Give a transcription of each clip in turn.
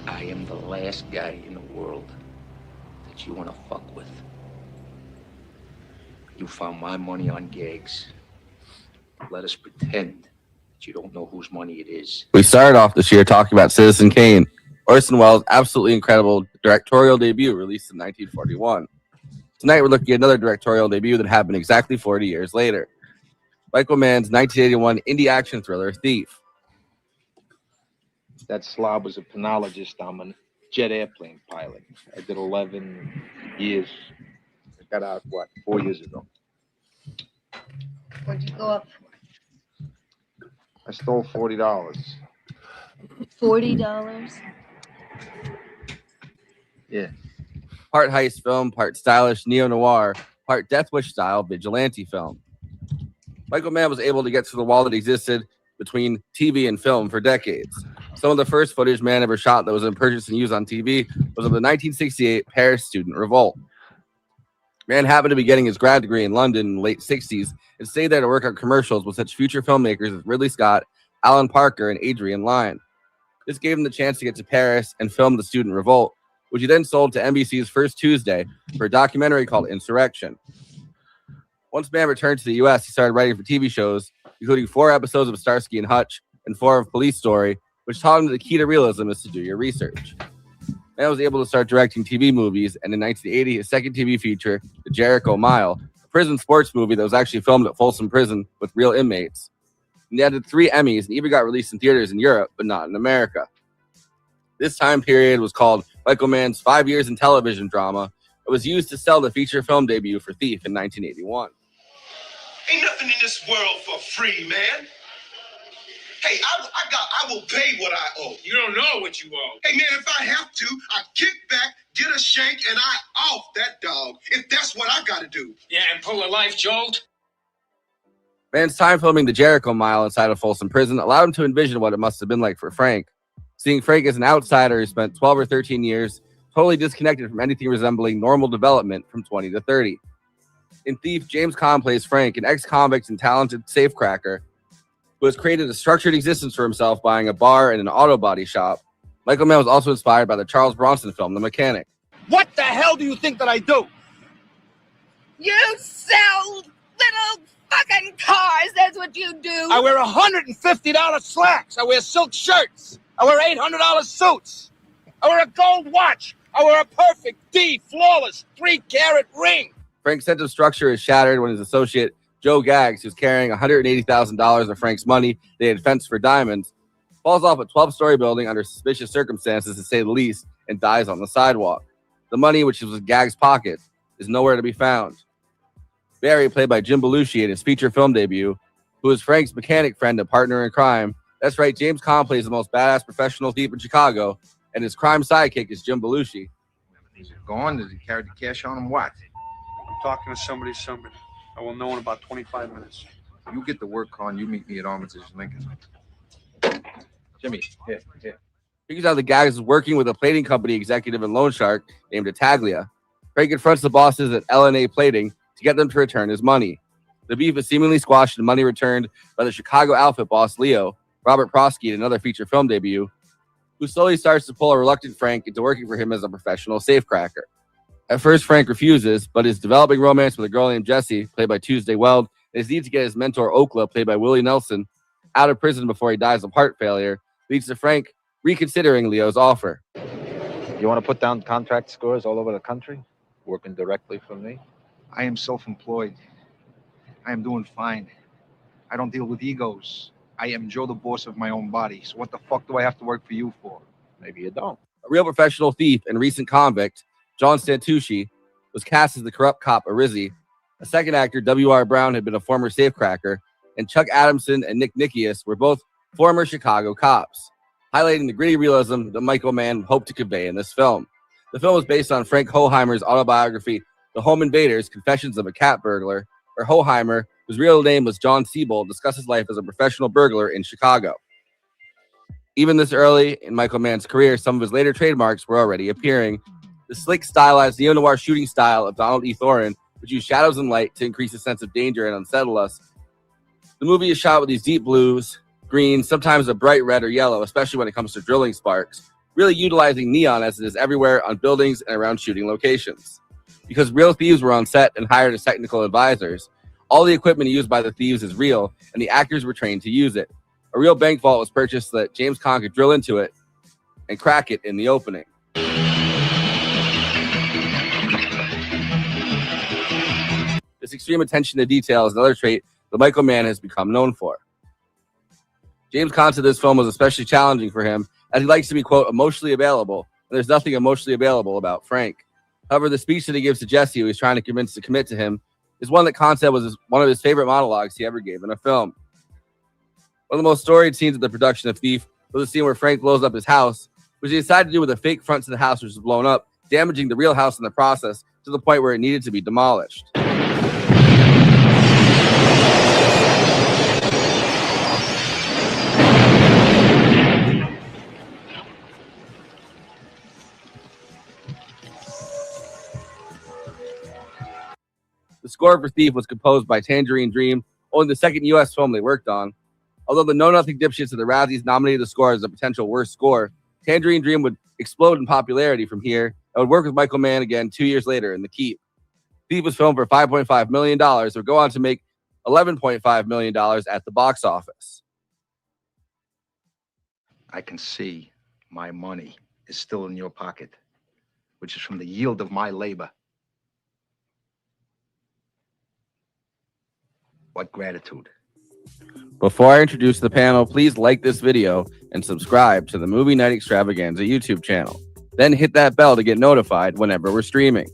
I am the last guy in the world that you want to fuck with. You found my money on gags. Let us pretend that you don't know whose money it is. We started off this year talking about Citizen Kane, Orson Welles' absolutely incredible directorial debut released in 1941. Tonight we're looking at another directorial debut that happened exactly 40 years later. Michael Mann's 1981 indie action thriller, Thief. That slob was a penologist. I'm a jet airplane pilot. I did 11 years. I got out, 4 years ago. What'd you go up for? I stole $40. $40? Yeah. Part heist film, part stylish neo-noir, part Death Wish style vigilante film. Michael Mann was able to get through the wall that existed between TV and film for decades. Some of the first footage Mann ever shot that was purchased and used on TV was of the 1968 Paris student revolt. Mann happened to be getting his grad degree in London in the late 60s and stayed there to work on commercials with such future filmmakers as Ridley Scott, Alan Parker, and Adrian Lyne. This gave him the chance to get to Paris and film the student revolt, which he then sold to NBC's First Tuesday for a documentary called Insurrection. Once Mann returned to the U.S., he started writing for TV shows, including 4 episodes of Starsky and Hutch and 4 of Police Story, which taught him that the key to realism is to do your research. Mann was able to start directing TV movies, and in 1980, his second TV feature, The Jericho Mile, a prison sports movie that was actually filmed at Folsom Prison with real inmates. And he added 3 Emmys and even got released in theaters in Europe, but not in America. This time period was called Michael Mann's 5 years in television drama. It was used to sell the feature film debut for Thief in 1981. Ain't nothing in this world for free, man. Hey, I will pay what I owe. You don't know what you owe. Hey, man, if I have to, I kick back, get a shank, and I off that dog, if that's what I gotta do. Yeah, and pull a life jolt? Mann's time filming The Jericho Mile inside of Folsom Prison allowed him to envision what it must have been like for Frank. Seeing Frank as an outsider who spent 12 or 13 years totally disconnected from anything resembling normal development from 20 to 30. In Thief, James Caan plays Frank, an ex-convict and talented safecracker who has created a structured existence for himself buying a bar and an auto body shop. Michael Mann was also inspired by the Charles Bronson film, The Mechanic. What the hell do you think that I do? You sell little fucking cars, that's what you do. I wear $150 slacks. I wear silk shirts. I wear $800 suits. I wear a gold watch. I wear a perfect D, flawless, 3-carat ring. Frank's sense of structure is shattered when his associate, Joe Gaggs, who's carrying $180,000 of Frank's money they had fenced for diamonds, falls off a 12-story building under suspicious circumstances, to say the least, and dies on the sidewalk. The money, which was in Gaggs' pocket, is nowhere to be found. Barry, played by Jim Belushi in his feature film debut, who is Frank's mechanic friend and partner in crime. That's right, James Caan plays the most badass professional thief in Chicago, and his crime sidekick is Jim Belushi. Is it gone? Does he carry the cash on him? What? I'm talking to somebody. I will know in about 25 minutes. You get the work on. You meet me at Armitage Lincoln. Jimmy, here. Figures out that Gaggs is working with a plating company executive and loan shark named Taglia. Frank confronts the bosses at L&A Plating to get them to return his money. The beef is seemingly squashed and money returned by the Chicago outfit boss, Leo, Robert Prosky in another feature film debut, who slowly starts to pull a reluctant Frank into working for him as a professional safecracker. At first, Frank refuses, but his developing romance with a girl named Jessie, played by Tuesday Weld, and his need to get his mentor Okla, played by Willie Nelson, out of prison before he dies of heart failure, leads to Frank reconsidering Leo's offer. You want to put down contract scores all over the country, working directly for me? I am self-employed. I am doing fine. I don't deal with egos. I am Joe, the boss of my own body. So what the fuck do I have to work for you for? Maybe you don't. A real professional thief and recent convict, John Santucci, was cast as the corrupt cop Arizzi. A second actor, W.R. Brown, had been a former safecracker, and Chuck Adamson and Nick Nickius were both former Chicago cops, highlighting the gritty realism that Michael Mann hoped to convey in this film. The film was based on Frank Hoheimer's autobiography, The Home Invaders, Confessions of a Cat Burglar, where Hoheimer, whose real name was John Siebold, discussed his life as a professional burglar in Chicago. Even this early in Michael Mann's career, some of his later trademarks were already appearing. The slick, stylized neo-noir shooting style of Donald E. Thorin, which used shadows and light to increase a sense of danger and unsettle us. The movie is shot with these deep blues, greens, sometimes a bright red or yellow, especially when it comes to drilling sparks, really utilizing neon as it is everywhere on buildings and around shooting locations. Because real thieves were on set and hired as technical advisors, all the equipment used by the thieves is real, and the actors were trained to use it. A real bank vault was purchased so that James Caan could drill into it and crack it in the opening. This extreme attention to detail is another trait that Michael Mann has become known for. James Caan said this film was especially challenging for him, as he likes to be, quote, emotionally available, and there's nothing emotionally available about Frank. However, the speech that he gives to Jessie, who he's trying to convince to commit to him, is one that Caan said was one of his favorite monologues he ever gave in a film. One of the most storied scenes of the production of Thief was the scene where Frank blows up his house, which he decided to do with a fake front to the house which was blown up, damaging the real house in the process to the point where it needed to be demolished. The score for Thief was composed by Tangerine Dream, only the second U.S. film they worked on. Although the Know Nothing dipshits of the Razzies nominated the score as a potential worst score, Tangerine Dream would explode in popularity from here and would work with Michael Mann again 2 years later in The Keep. Thief was filmed for $5.5 million, or go on to make $11.5 million at the box office. I can see my money is still in your pocket, which is from the yield of my labor. What gratitude. Before I introduce the panel, please like this video and subscribe to the Movie Night Extravaganza YouTube channel. Then hit that bell to get notified whenever we're streaming.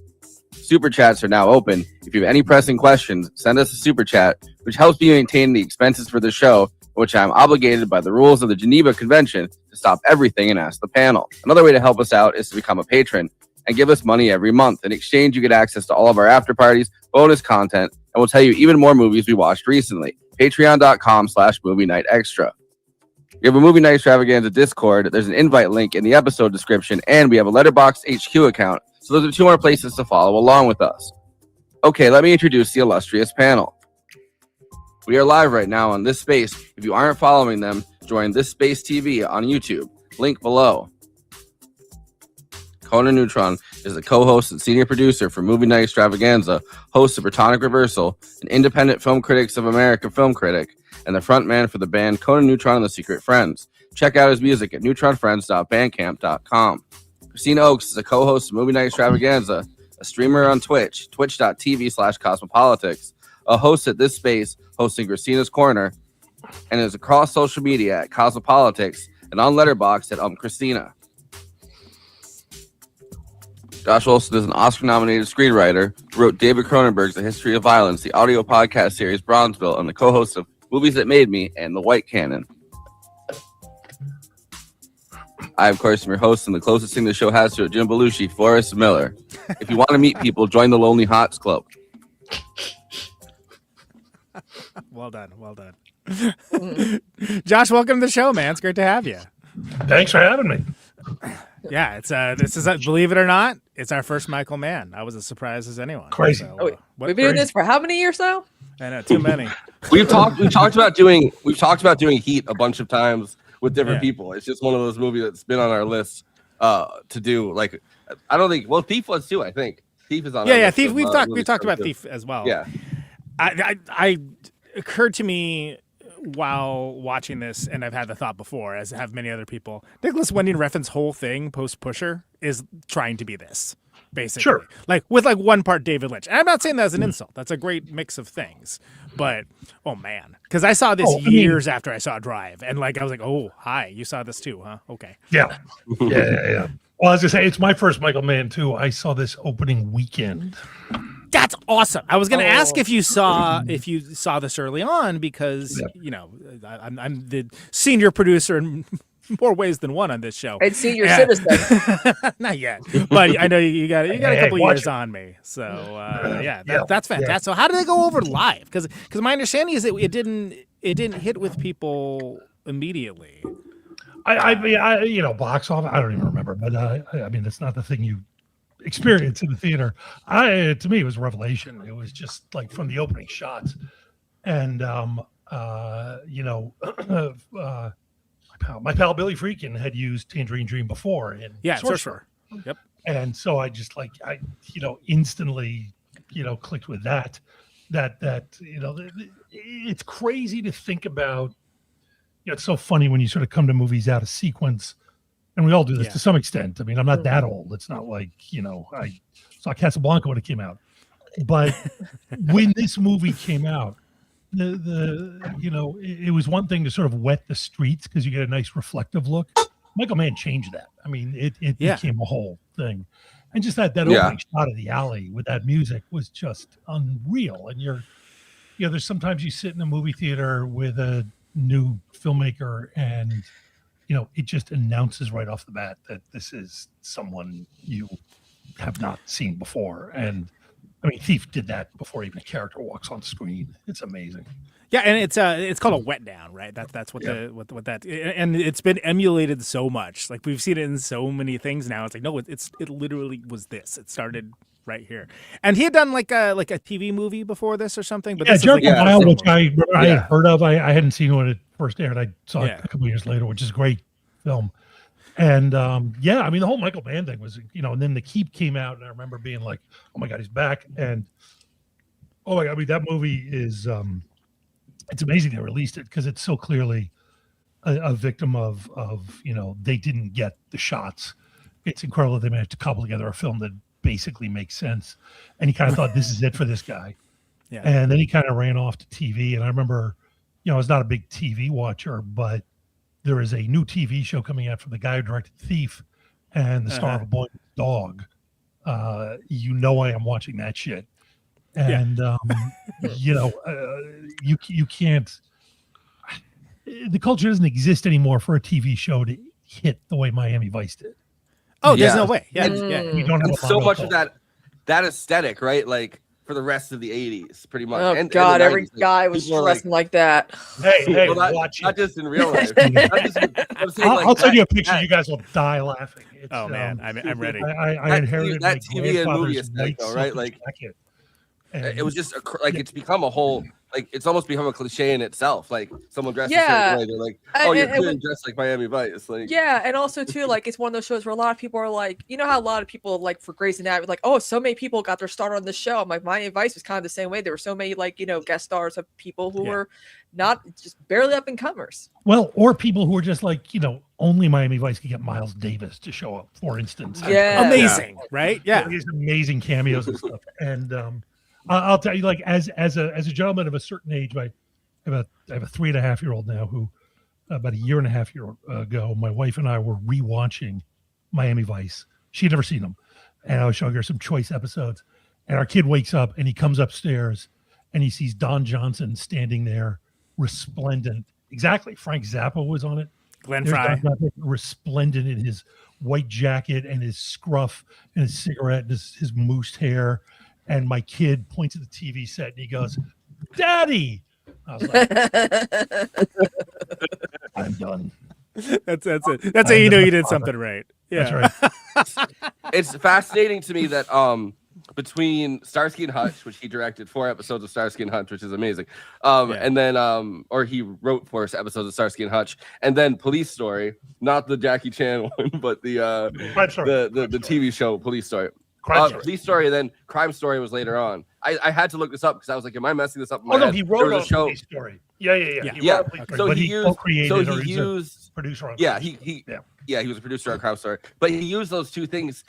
Super chats are now open. If you have any pressing questions, send us a super chat, which helps me maintain the expenses for the show, which I'm obligated by the rules of the Geneva Convention to stop everything and ask the panel. Another way to help us out is to become a patron and give us money every month. In exchange, you get access to all of our after parties, bonus content, and we'll tell you even more movies we watched recently. Patreon.com/Movie Night Extra. We have a Movie Night Extravaganza Discord. There's an invite link in the episode description, and we have a Letterboxd HQ account. So those are 2 more places to follow along with us. Okay, let me introduce the illustrious panel. We are live right now on This Space. If you aren't following them, join This Space TV on YouTube. Link below. Conan Neutron is the co-host and senior producer for Movie Night Extravaganza, host of Protonic Reversal, an independent Film Critics of America film critic, and the frontman for the band Conan Neutron and the Secret Friends. Check out his music at neutronfriends.bandcamp.com. Kristina Oakes is a co-host of Movie Night Extravaganza, a streamer on Twitch, twitch.tv/cosmopolitics, a host at This Space, hosting Christina's Corner, and is across social media at Cosmopolitics and on Letterboxd at Christina. Josh Olson is an Oscar-nominated screenwriter who wrote David Cronenberg's A History of Violence, the audio podcast series Bronzeville, and the co-host of Movies That Made Me and The White Canon. I, of course, am your host, and the closest thing the show has to it, Jim Belushi, Forrest Miller. If you want to meet people, join the Lonely Hearts Club. Well done. Well done. Josh, welcome to the show, man. It's great to have you. Thanks for having me. Yeah, it's this is believe it or not, it's our first Michael Mann. I was as surprised as anyone. Crazy. So, we've been doing this for how many years now? I know, too many. We've talked about doing Heat a bunch of times with different people. It's just one of those movies that's been on our list to do. Like, I don't think. Well, Thief was too. I think Thief is on. Yeah, Thief. We've talked about Thief as well. Yeah. I occurred to me while watching this, and I've had the thought before, as have many other people. Nicholas Winding Refn's whole thing post Pusher is trying to be this, basically. Sure. Like with like one part David Lynch. And I'm not saying that as an insult. That's a great mix of things. But oh man, because I saw this years after I saw Drive, and like I was like, oh hi, you saw this too, huh? Okay. Yeah. Yeah. Well, I was gonna say it's my first Michael Mann too. I saw this opening weekend. That's awesome. I was going to ask if you saw this early on because you know I'm the senior producer in more ways than one on this show. And senior citizen. Not yet, but I know you got a couple years on me. So that's fantastic. Yeah. So how did they go over live? Because my understanding is that it didn't hit with people immediately. I box office. I don't even remember, but I mean, it's not the thing you experience in the theater. To me, it was a revelation. It was just like from the opening shots, and my pal Billy Friedkin had used Tangerine Dream before in Sorcerer. Yep. And so I just instantly clicked with that it's crazy to think about. It's so funny when you sort of come to movies out of sequence. And we all do this to some extent. I mean, I'm not that old. It's not like, I saw Casablanca when it came out. But when this movie came out, it was one thing to sort of wet the streets because you get a nice reflective look. Michael Mann changed that. I mean, it became a whole thing. And just that opening shot of the alley with that music was just unreal. And there's sometimes you sit in a movie theater with a new filmmaker and it just announces right off the bat that this is someone you have not seen before. And I mean, Thief did that before even a character walks on screen. It's amazing. Yeah, and it's called a wet down, right? That's what what that, and it's been emulated so much. Like we've seen it in so many things now. It's like no, it literally was this. It started right here, and he had done like a TV movie before this or something. But Jericho Mile, which I had heard of. I hadn't seen when it first aired. I saw it a couple of years later, which is a great film. And I mean, the whole Michael Mann thing was, and then The Keep came out, and I remember being like, oh my God, he's back. And oh my God, I mean, that movie is, it's amazing they released it because it's so clearly a victim of they didn't get the shots. It's incredible that they managed to cobble together a film that basically makes sense. And he kind of thought, this is it for this guy. Yeah. And then he kind of ran off to TV. And I remember, I was not a big TV watcher, but there is a new TV show coming out from the guy who directed Thief and the star of A Boy and His Dog. I am watching that shit. And, you can't, the culture doesn't exist anymore for a TV show to hit the way Miami Vice did. Oh, there's no way. Yeah. You don't have so much of that aesthetic, right? Like for the rest of the 80s, pretty much. Oh, God, every guy was dressing like that. Hey, watch it. Not just in real life. I'll send you a picture. You guys will die laughing. Man, I'm ready. I inherited that TV and movie aesthetic, though, right? Like, it was just it's become a whole, like, it's almost become a cliche in itself. Like, someone dressed a certain way, they're like, oh, you're clearly dressed like Miami Vice. Like, and also too, like, it's one of those shows where a lot of people are like, how a lot of people like for Grey's Anatomy, like, oh, so many people got their start on this show. I'm like, Miami Vice was kind of the same way. There were so many guest stars of people who were not just barely up and comers. Well, or people who were just like, only Miami Vice could get Miles Davis to show up, for instance. Amazing, right? Yeah, these amazing cameos and stuff. And I'll tell you, like, as a gentleman of a certain age, I have a 3.5-year-old now who about a year and a half ago, my wife and I were rewatching Miami Vice. She'd never seen them, and I was showing her some choice episodes. And our kid wakes up and he comes upstairs and he sees Don Johnson standing there, resplendent. Exactly, Frank Zappa was on it. Glenn Frey, resplendent in his white jacket and his scruff and his cigarette and his moosed hair. And my kid points at the TV set and he goes, "Daddy!" I was like, "I'm done." That's it. That's how you know you did something right. Yeah, that's right. It's fascinating to me that between Starsky and Hutch, which he directed 4 episodes of Starsky and Hutch, which is amazing. And then or he wrote 4 episodes of Starsky and Hutch, and then Police Story, not the Jackie Chan one, but the TV show Police Story. Police Story, then Crime Story was later on. I had to look this up because I was like, am I messing this up in my head? He wrote a show. Police Story. Yeah. So he used producer on he was a producer on Crime Story, but he used those 2 things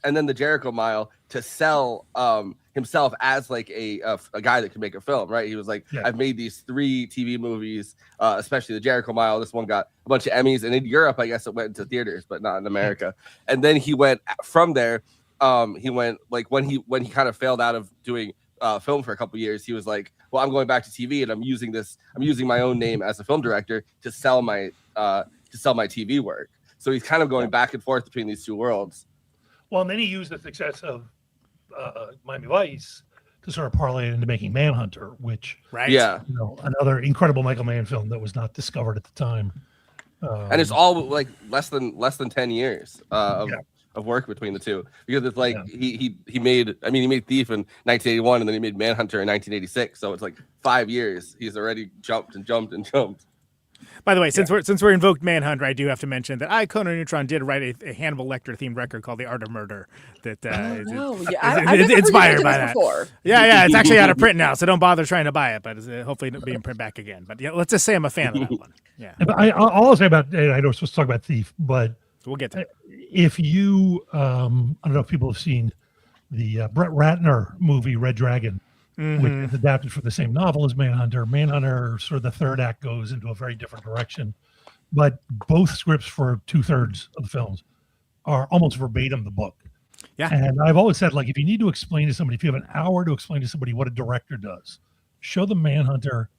and then the Jericho Mile to sell himself as like a guy that could make a film, right? He was like, I've made these 3 TV movies, especially the Jericho Mile. This one got a bunch of Emmys, and in Europe, I guess it went into theaters, but not in America. And then he went from there. He went like when he kind of failed out of doing film for a couple years, he was like, well, I'm going back to TV, and I'm using my own name as a film director to sell my TV work. So he's kind of going back and forth between these 2 worlds. Well, and then he used the success of Miami Vice to sort of parlay it into making Manhunter, which another incredible Michael Mann film that was not discovered at the time. And it's all like less than 10 years of work between the 2, because it's like he made Thief in 1981, and then he made Manhunter in 1986. So it's like 5 years. He's already jumped. By the way, since we're invoked Manhunter, I do have to mention that Conan Neutron did write a Hannibal Lecter themed record called "The Art of Murder." That I've inspired by that. Before. Yeah, it's actually out of print now, so don't bother trying to buy it. But hopefully it'll be in print back again. But let's just say I'm a fan of that one. Yeah. But I'll say about, I know we're supposed to talk about Thief, but we'll get to it. If you, I don't know if people have seen the Brett Ratner movie Red Dragon, which is adapted from the same novel as Manhunter. Manhunter, sort of the third act, goes into a very different direction, but both scripts for 2/3 of the films are almost verbatim the book. Yeah. And I've always said, like, if you need to explain to somebody, if you have an hour to explain to somebody what a director does, show them Manhunter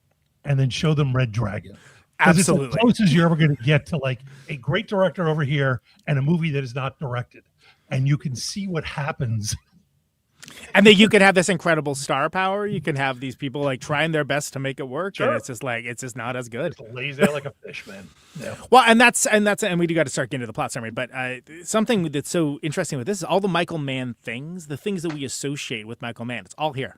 and then show them Red Dragon. Absolutely. It's the closest you're ever going to get to like a great director over here and a movie that is not directed. And you can see what happens. And then you can have this incredible star power. You can have these people like trying their best to make it work, and it's just not as good. It lays there like a fish, man. Yeah. Well, and we do got to start getting to the plot summary. But something that's so interesting with this is all the Michael Mann things, the things that we associate with Michael Mann. It's all here.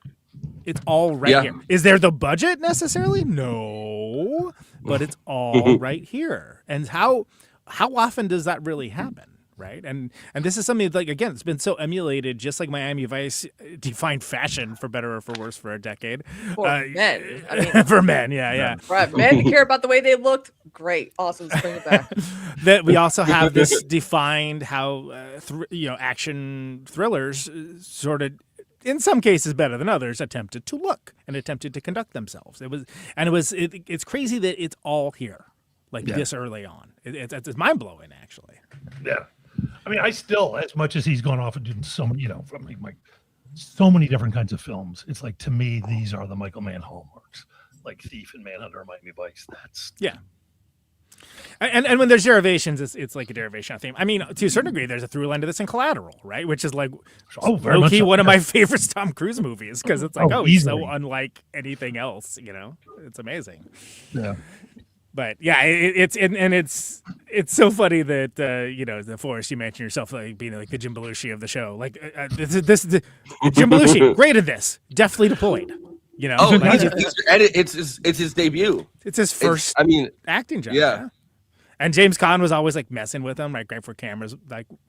It's all right here. Is there the budget necessarily? No, but it's all right here. And how often does that really happen? Right. And this is something like, again, it's been so emulated, just like Miami Vice defined fashion for better or for worse for a decade. For men. For men. Yeah. Right. Men care about the way they looked. Great. Awesome. Let's bring it back. That we also have this defined how, action thrillers sort of, in some cases better than others, attempted to look and attempted to conduct themselves. It's crazy that it's all here this early on. It's mind blowing, actually. Yeah. I mean, I still, as much as he's gone off and doing so many, so many different kinds of films, it's like, to me, these are the Michael Mann hallmarks, like Thief and Manhunter, Miami Vice. And when there's derivations, it's like a derivation of theme. I mean, to a certain degree, there's a through line to this in Collateral, right? Which is like, low-key one of my favorite Tom Cruise movies, because it's like, he's so unlike anything else, It's amazing. Yeah. But yeah, it's so funny that the Forrest, you mentioned yourself like being like the Jim Belushi of the show. Like this Jim Belushi, great at this, deftly deployed. It's his debut. It's his first. Acting job. Yeah. And James Caan was always like messing with him, right before cameras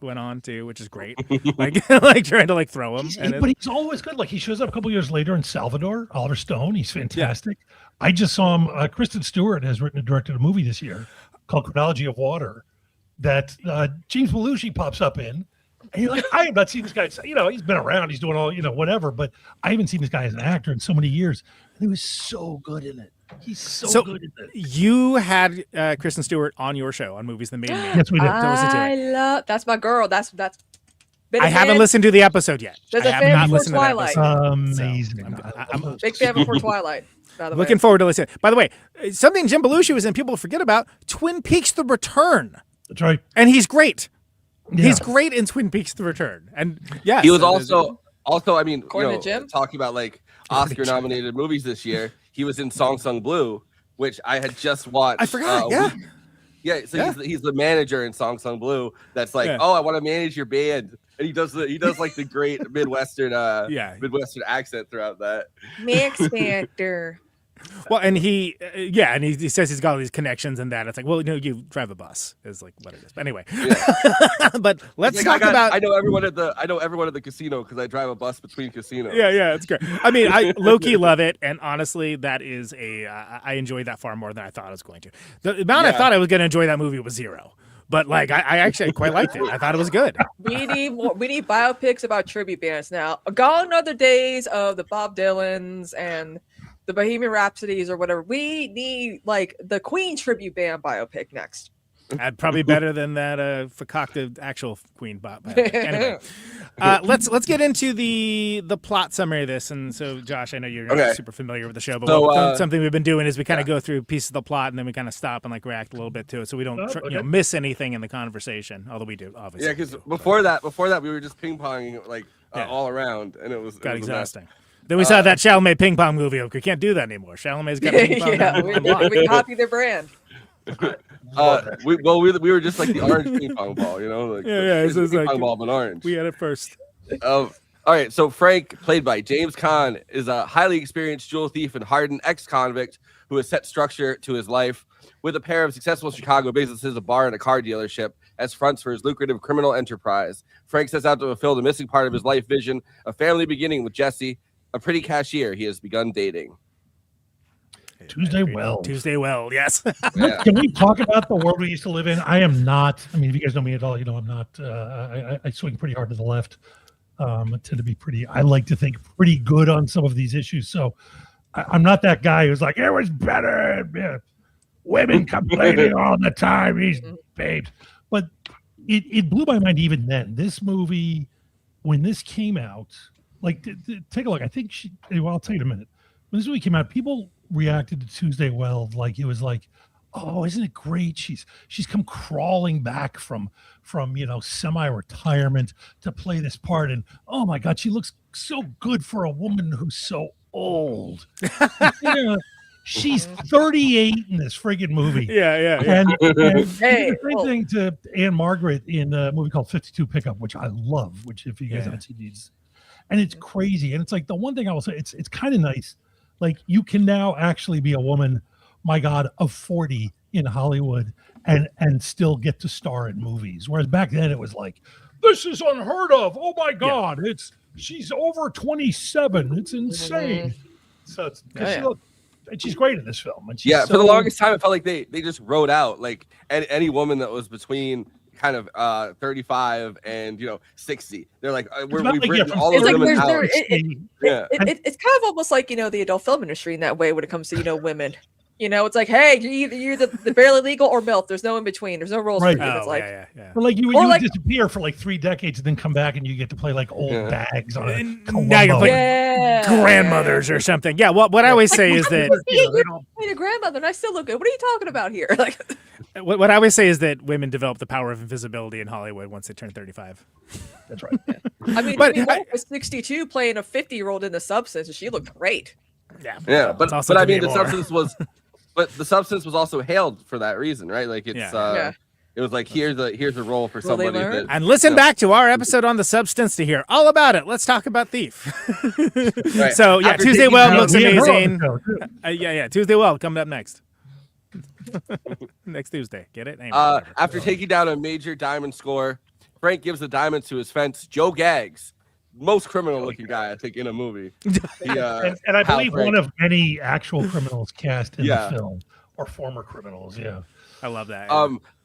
went on too, which is great. like trying to throw him. But he's always good. Like, he shows up a couple years later in Salvador, Oliver Stone. He's fantastic. Yeah. I just saw him. Kristen Stewart has written and directed a movie this year called Chronology of Water that James Belushi pops up in. And you're like, I have not seen this guy. He's been around. He's doing all, whatever. But I haven't seen this guy as an actor in so many years. And he was so good in it. He's so good at it. You had Kristen Stewart on your show on Movies That Made Me. Yes, we did. That's my girl. That's. I haven't listened to the episode yet. There's a fan before Twilight. Amazing. I'm a big fan before Twilight. Looking forward to listening. By the way, something Jim Belushi was in, people forget about, Twin Peaks: The Return. That's right. And he's great. Yeah. He's great in Twin Peaks: The Return. And yes, he was also talking about like Oscar-nominated movies this year. He was in Song Sung Blue, which I had just watched. I forgot. So he's the manager in Song Sung Blue. That's like, I want to manage your band. and he does like the great Midwestern Midwestern accent throughout that. Mix Factor. Well, and he says he's got all these connections and that. It's like, well, you drive a bus is like what it is. But anyway, but let's talk about. I know everyone at the casino because I drive a bus between casinos. Yeah, it's great. I mean, I low-key love it, and honestly, that is I enjoyed that far more than I thought I was going to. The amount I thought I was going to enjoy that movie was 0. But like, I actually quite liked it. I thought it was good. We need biopics about tribute bands now. Gone are the days of the Bob Dylans and the Bohemian Rhapsodies or whatever. We need like the Queen tribute band biopic next. Probably better than that fakakta actual Queen biopic. Anyway, let's get into the plot summary of this. And so, Josh, I know you're not super familiar with the show, but something we've been doing is we kind of go through pieces of the plot and then we kind of stop and like react a little bit to it, so we don't miss anything in the conversation. Although we do, obviously. Yeah, because before that, we were just ping ponging like all around, and it was exhausting. Then we saw that Chalamet ping pong movie. We can't do that anymore. Chalamet's got a ping pong. we copy their brand. We were just like the orange ping pong ball, like it's ping like pong ball but orange. We had it first. All right, so Frank, played by James Caan, is a highly experienced jewel thief and hardened ex-convict who has set structure to his life with a pair of successful Chicago businesses, a bar and a car dealership, as fronts for his lucrative criminal enterprise. Frank sets out to fulfill the missing part of his life vision, a family beginning with Jessie, a pretty cashier he has begun dating. Tuesday Weld, yes. Can we talk about the world we used to live in? I am not. I mean, if you guys know me at all, I'm not. I swing pretty hard to the left. I tend to be pretty. I like to think pretty good on some of these issues. So I'm not that guy who's like, it was better. Yeah. Women complaining all the time. These babes. But it blew my mind even then. This movie, when this came out, like, take a look. I think I'll tell you in a minute. When this movie came out, people reacted to Tuesday Weld like it was like, oh, isn't it great? She's come crawling back from semi-retirement to play this part, and oh my God, she looks so good for a woman who's so old. She's 38 in this friggin' movie. Yeah. And the same thing to Anne Margaret in a movie called 52 Pickup, which I love, which if you guys haven't seen these, and it's crazy. And it's like the one thing I will say, it's kind of nice. Like, you can now actually be a woman, my God, of 40 in Hollywood and still get to star in movies. Whereas back then it was like, this is unheard of. Oh my God, she's over 27. It's insane. So she's great in this film. And she's for the longest time, it felt like they just wrote out like any woman that was between kind of 35 and 60. They're like, we've written all of them out. It's kind of almost like the adult film industry in that way when it comes to women. It's like, hey, you're the barely legal or MILF. There's no in between. There's no rules for you. It's like, but like you would disappear for like 3 decades and then come back and you get to play like old bags on a now you're playing grandmothers or something. Yeah. What I always say is that a grandmother and I still look good. What are you talking about here? Like, what I always say is that women develop the power of invisibility in Hollywood once they turn 35. That's right. I mean, but I was 62 playing a 50-year-old in The Substance, and she looked great. Yeah. But I mean, the substance was also hailed for that reason, right? Like it was like here's a role for somebody. And listen back to our episode on The Substance to hear all about it. Let's talk about Thief. Right. So Tuesday Weld looks amazing. Tuesday Weld coming up next. Next Tuesday, get it? After taking down a major diamond score, Frank gives the diamonds to his fence, Joe Gaggs. Most criminal-looking guy, I think, in a movie. And I believe one of many actual criminals cast in the film, or former criminals. Yeah, I love that.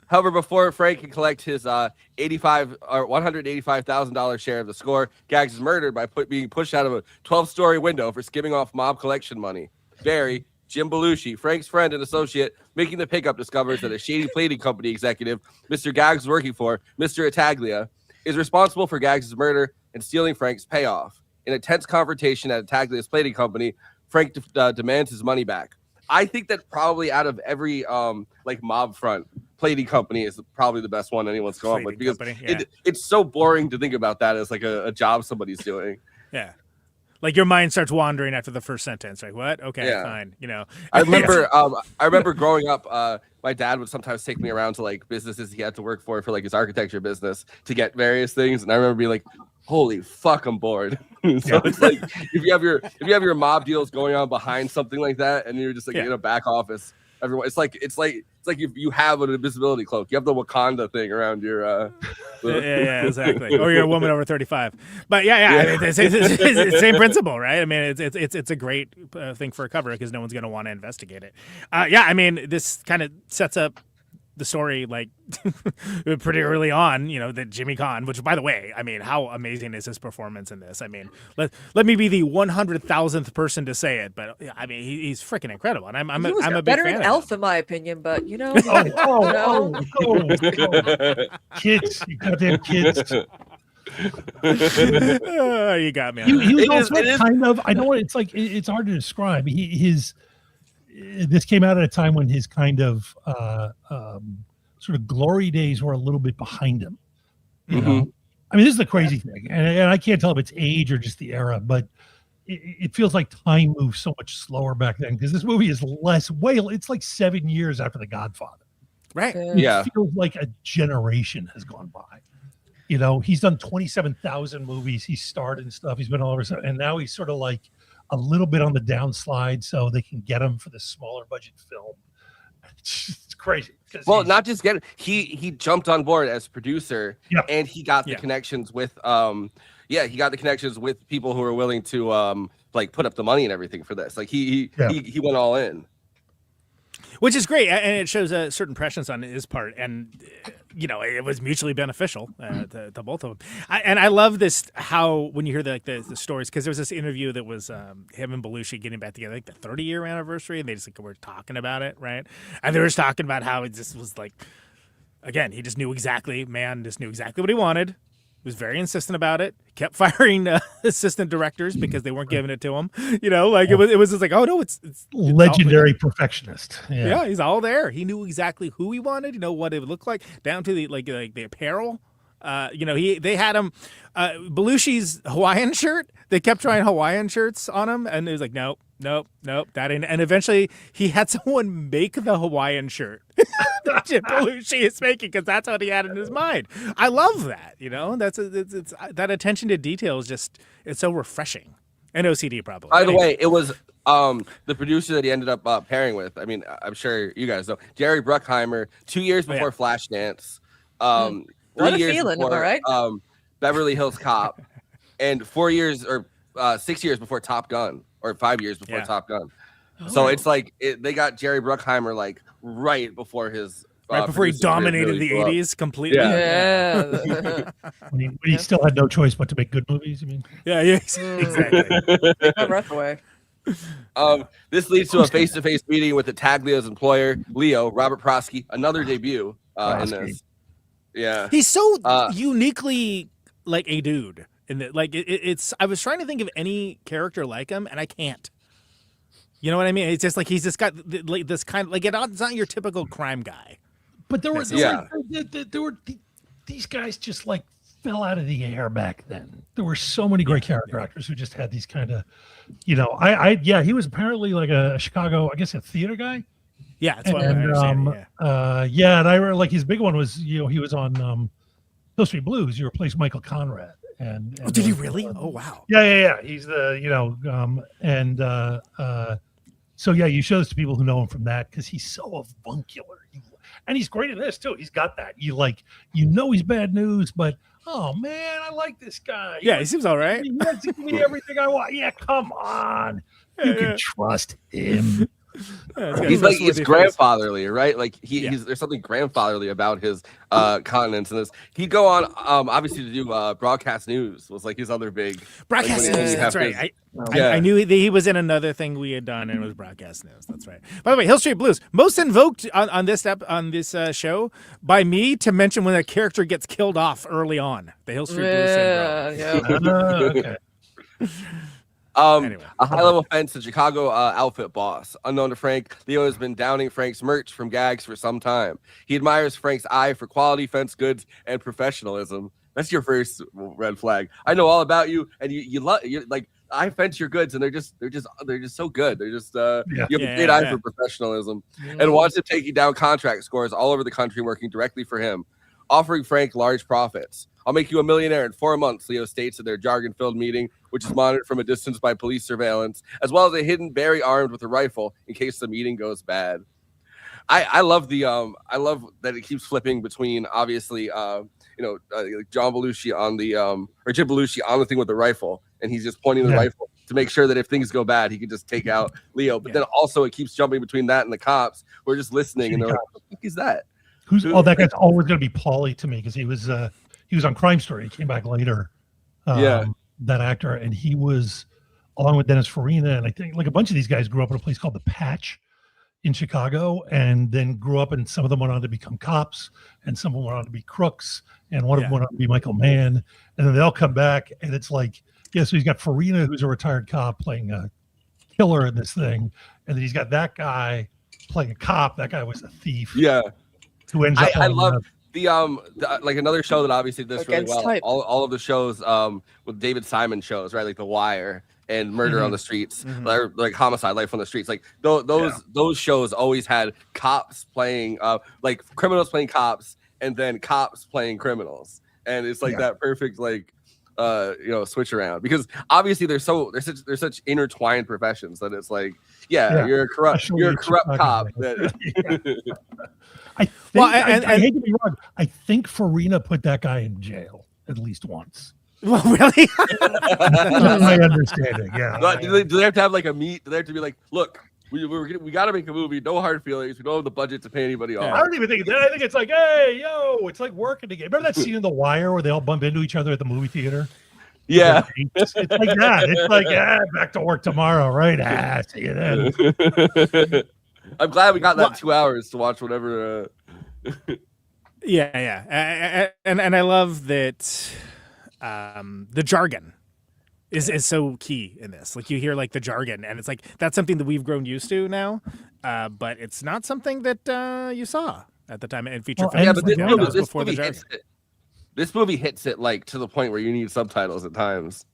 However, before Frank can collect his $185,000 share of the score, Gaggs is murdered by being pushed out of a 12-story window for skimming off mob collection money. Barry, Jim Belushi, Frank's friend and associate, making the pickup, discovers that a shady plating company executive, Mr. Gaggs is working for, Mr. Attaglia, is responsible for Gaggs' murder and stealing Frank's payoff. In a tense confrontation at Taglia's plating company, Frank demands his money back. I think that probably out of every mob front, plating company is probably the best one anyone's going with, because it's so boring to think about that as like a job somebody's doing. Yeah. Like your mind starts wandering after the first sentence. Like what? Okay, Yeah. fine. You know. I remember growing up, my dad would sometimes take me around to like businesses he had to work for like his architecture business to get various things, and I remember being like, "Holy fuck, I'm bored." So it's like if you have your mob deals going on behind something like that, and you're just like in a back office, everyone, it's like you have an invisibility cloak. You have the Wakanda thing around your. Yeah, exactly. Or you're a woman over 35. But I mean, it's the same principle, right? I mean, it's a great thing for a cover because no one's going to want to investigate it. I mean, this kind of sets up the story like pretty early on, you know, that Jimmy Caan, which by the way, I mean, how amazing is his performance in this? I mean, let me be the 100,000th person to say it, but I mean, he's freaking incredible, and I'm a big better fan than of Elf in my opinion, but you know, kids, you goddamn kids. You got me. He was also kind of. I know what it's like. It's hard to describe. This came out at a time when his kind of sort of glory days were a little bit behind him. You know, I mean, this is the crazy thing, and I can't tell if it's age or just the era, but it feels like time moves so much slower back then because this movie is it's like 7 years after The Godfather. Right. It feels like a generation has gone by. You know, he's done 27,000 movies. He's starred in stuff. He's been all over, and now he's sort of like a little bit on the downslide so they can get him for this smaller budget film. It's crazy. Well, not just get it. He jumped on board as producer, and he got the connections with he got the connections with people who are willing to like put up the money and everything for this. Like he went all in. Which is great, and it shows a certain prescience on his part, and you know it was mutually beneficial to both of them. I love this how when you hear the stories, because there was this interview that was him and Belushi getting back together, like the 30-year anniversary, and they just were talking about it, right? And they were just talking about how it just was like, again, he just knew exactly what he wanted. Was very insistent about it. Kept firing assistant directors because they weren't giving it to him. You know, like it was just like, oh no, it's legendary perfectionist. Yeah, he's all there. He knew exactly who he wanted. You know what it would look like, down to the like the apparel. You know, they had him Belushi's Hawaiian shirt. They kept trying Hawaiian shirts on him, and it was like, nope, that ain't. And eventually, he had someone make the Hawaiian shirt that Belushi is making because that's what he had in his mind. I love that. You know, it's that attention to detail is just it's so refreshing. And OCD probably. By the way, it was the producer that he ended up pairing with. I mean, I'm sure you guys know Jerry Bruckheimer. 2 years before Flashdance. 3 years before, right? Beverly Hills Cop, and 4 years or 6 years before Top Gun, or 5 years before Top Gun. So it's like they got Jerry Bruckheimer like right before his before he dominated the 80s completely. Yeah. when he still had no choice but to make good movies. I mean, exactly. Take my breath away. This leads to a face-to-face meeting with the Taglia's employer, Leo, Robert Prosky, another debut in this. Yeah, he's so uniquely like a dude. In the, like it's. I was trying to think of any character like him, and I can't. You know what I mean? It's just like he's just got like this kind of like it's not your typical crime guy. But there were these guys just like fell out of the air back then. There were so many great character actors who just had these kind of, you know. He was apparently like a Chicago, I guess, a theater guy. Yeah, that's what I understand. And I remember like his big one was, you know, he was on Hill Street Blues. He replaced Michael Conrad. And did he really? Oh wow. Yeah. He's the, you know, so yeah, you show this to people who know him from that because he's so avuncular. And he's great in this too. He's got that. You know he's bad news, but oh man, I like this guy. Yeah, he seems all right. He wants to give me everything I want. Yeah, come on. You can trust him. He's like it's grandfatherly, right? Like there's something grandfatherly about his continence in this. He'd go on obviously to do broadcast news was like his other big broadcast news. That's right. I knew he was in another thing we had done, and it was broadcast news. That's right. By the way, Hill Street Blues, most invoked on this show by me to mention when a character gets killed off early on. The Hill Street Blues syndrome. Okay. Anyway, a high-level offense to Chicago outfit boss. Unknown to Frank, Leo has been downing Frank's merch from gags for some time. He admires Frank's eye for quality fence goods and professionalism. That's your first red flag. I know all about you, and you like I fence your goods, and they're just so good. They're just you have a great eye for professionalism, and wants him taking down contract scores all over the country, working directly for him, offering Frank large profits. I'll make you a millionaire in 4 months, Leo states at their jargon-filled meeting, which is monitored from a distance by police surveillance, as well as a hidden Barry armed with a rifle in case the meeting goes bad. I love the I love that it keeps flipping between obviously John Belushi on the or Jim Belushi on the thing with the rifle, and he's just pointing the rifle to make sure that if things go bad, he can just take out Leo. But then also it keeps jumping between that and the cops who are just listening, and they're like, "What the fuck is that?" That guy's always going to be Paulie to me because he was on Crime Story. He came back later. That actor, and he was along with Dennis Farina, and I think like a bunch of these guys grew up in a place called the Patch in Chicago, and then grew up, and some of them went on to become cops, and some of them went on to be crooks, and one of them went on to be Michael Mann, and then they all come back, and it's like, so he's got Farina, who's a retired cop, playing a killer in this thing, and then he's got that guy playing a cop. That guy was a thief. Yeah. Who ends up I love the like another show that obviously does really Against well. type. All of the shows with David Simon shows, right? Like The Wire and Murder on the Streets, or like Homicide, Life on the Streets. Like those shows always had cops playing like criminals playing cops, and then cops playing criminals, and it's like that perfect like switch around, because obviously they're such intertwined professions that it's like you're a corrupt cop. I hate to be wrong. I think Farina put that guy in jail at least once. Well, really? That's my understanding. Yeah. Do they have to have like a meet? Do they have to be like, look, we got to make a movie. No hard feelings. We don't have the budget to pay anybody off. I don't even think that. I think it's like, hey, yo, it's like working together. Remember that scene in The Wire where they all bump into each other at the movie theater? Yeah. It's like that. It's like, back to work tomorrow, right? See you then. I'm glad we got that 2 hours to watch whatever. And I love that the jargon is so key in this. Like you hear like the jargon, and it's like that's something that we've grown used to now, but it's not something that you saw at the time in feature films. Yeah, but this movie hits it like to the point where you need subtitles at times.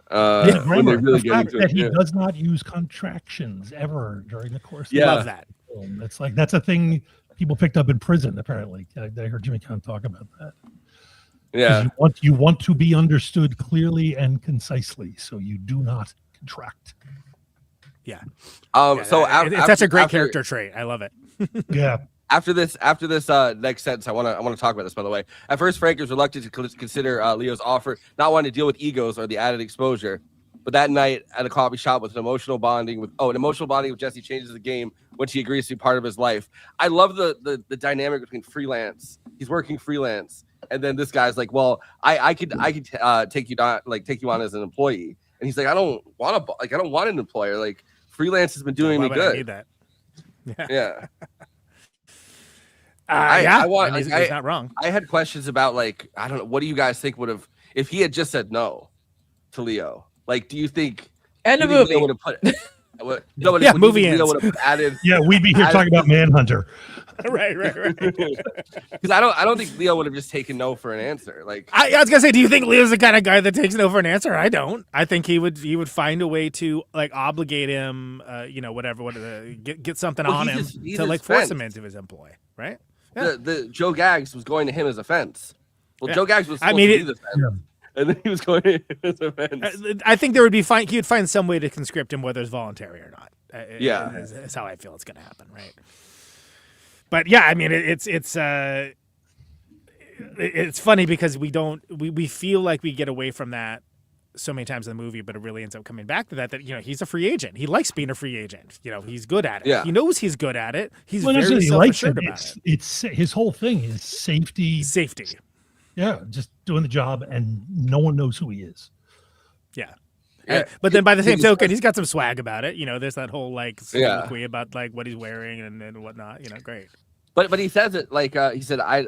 When they really get into it. He does not use contractions ever during the course. Love that. It's like that's a thing people picked up in prison. Apparently, I heard Jimmy Caan talk about that. Yeah, you want to be understood clearly and concisely, so you do not contract. Yeah. So it's such a great character trait. I love it. Yeah. After this next sentence, I want to talk about this, by the way. At first, Frank was reluctant to consider Leo's offer, not wanting to deal with egos or the added exposure. But that night at a coffee shop with an emotional bonding with Jessie changes the game when she agrees to be part of his life. I love the dynamic between freelance. He's working freelance, and then this guy's like, "Well, I could take you on as an employee," and he's like, "I don't want an employer. Like freelance has been doing me good." I need that. Yeah. He's not wrong. I had questions about like, I don't know, what do you guys think would have if he had just said no to Leo? Like, do you think movie would have put movie would have added? Yeah, we'd be here talking about Manhunter. Right. Because I don't think Leo would have just taken no for an answer. Like I was gonna say, do you think Leo's the kind of guy that takes no for an answer? I don't. I think he would find a way to like obligate him, get something on him to like force him into his employ, right? Yeah. The Joe Gags was going to him as a fence. Well, Joe Gags was supposed to be the fence, and then he was going to him as a fence. I think there would be he would find some way to conscript him, whether it's voluntary or not. Is how I feel it's going to happen, right? But yeah, I mean, it's funny because we feel like we get away from that so many times in the movie, but it really ends up coming back to that he's a free agent. He likes being a free agent. He's good at it. Yeah. He knows he's good at it. He's very self-assured about it. It's his whole thing is safety. Yeah, just doing the job, and no one knows who he is. Yeah. But then by the same token, he's got some swag about it. There's that whole like soliloquy about like what he's wearing and whatnot. Great. But he says it like he said, I'm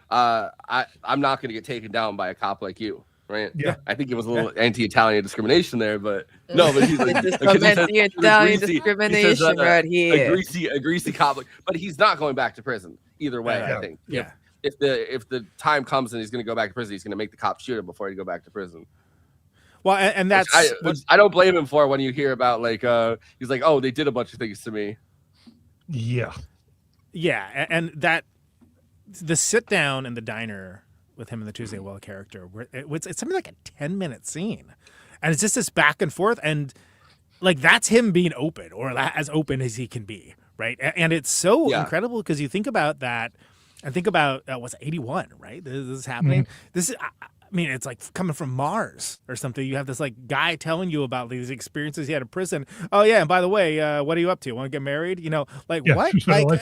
not going to get taken down by a cop like you. Right. Yeah. I think it was a little anti-Italian discrimination there, but no, but he's like anti-Italian discrimination right here. A greasy cop, but he's not going back to prison either way. I think. Yeah. If the time comes and he's going to go back to prison, he's going to make the cop shoot him before he go back to prison. Well, and that's I don't blame him for when you hear about like he's like, oh, they did a bunch of things to me. Yeah. Yeah, and that the sit down in the diner with him and the Tuesday Weld character, where it's something like a 10-minute scene, and it's just this back and forth, and like that's him being open, or as open as he can be, right? And it's so incredible because you think about that, and think about what's 81, right? This is happening. This is. I mean, it's like coming from Mars or something. You have this like guy telling you about these experiences he had in prison. Oh yeah, and by the way, what are you up to? Want to get married? You know, like what? Like,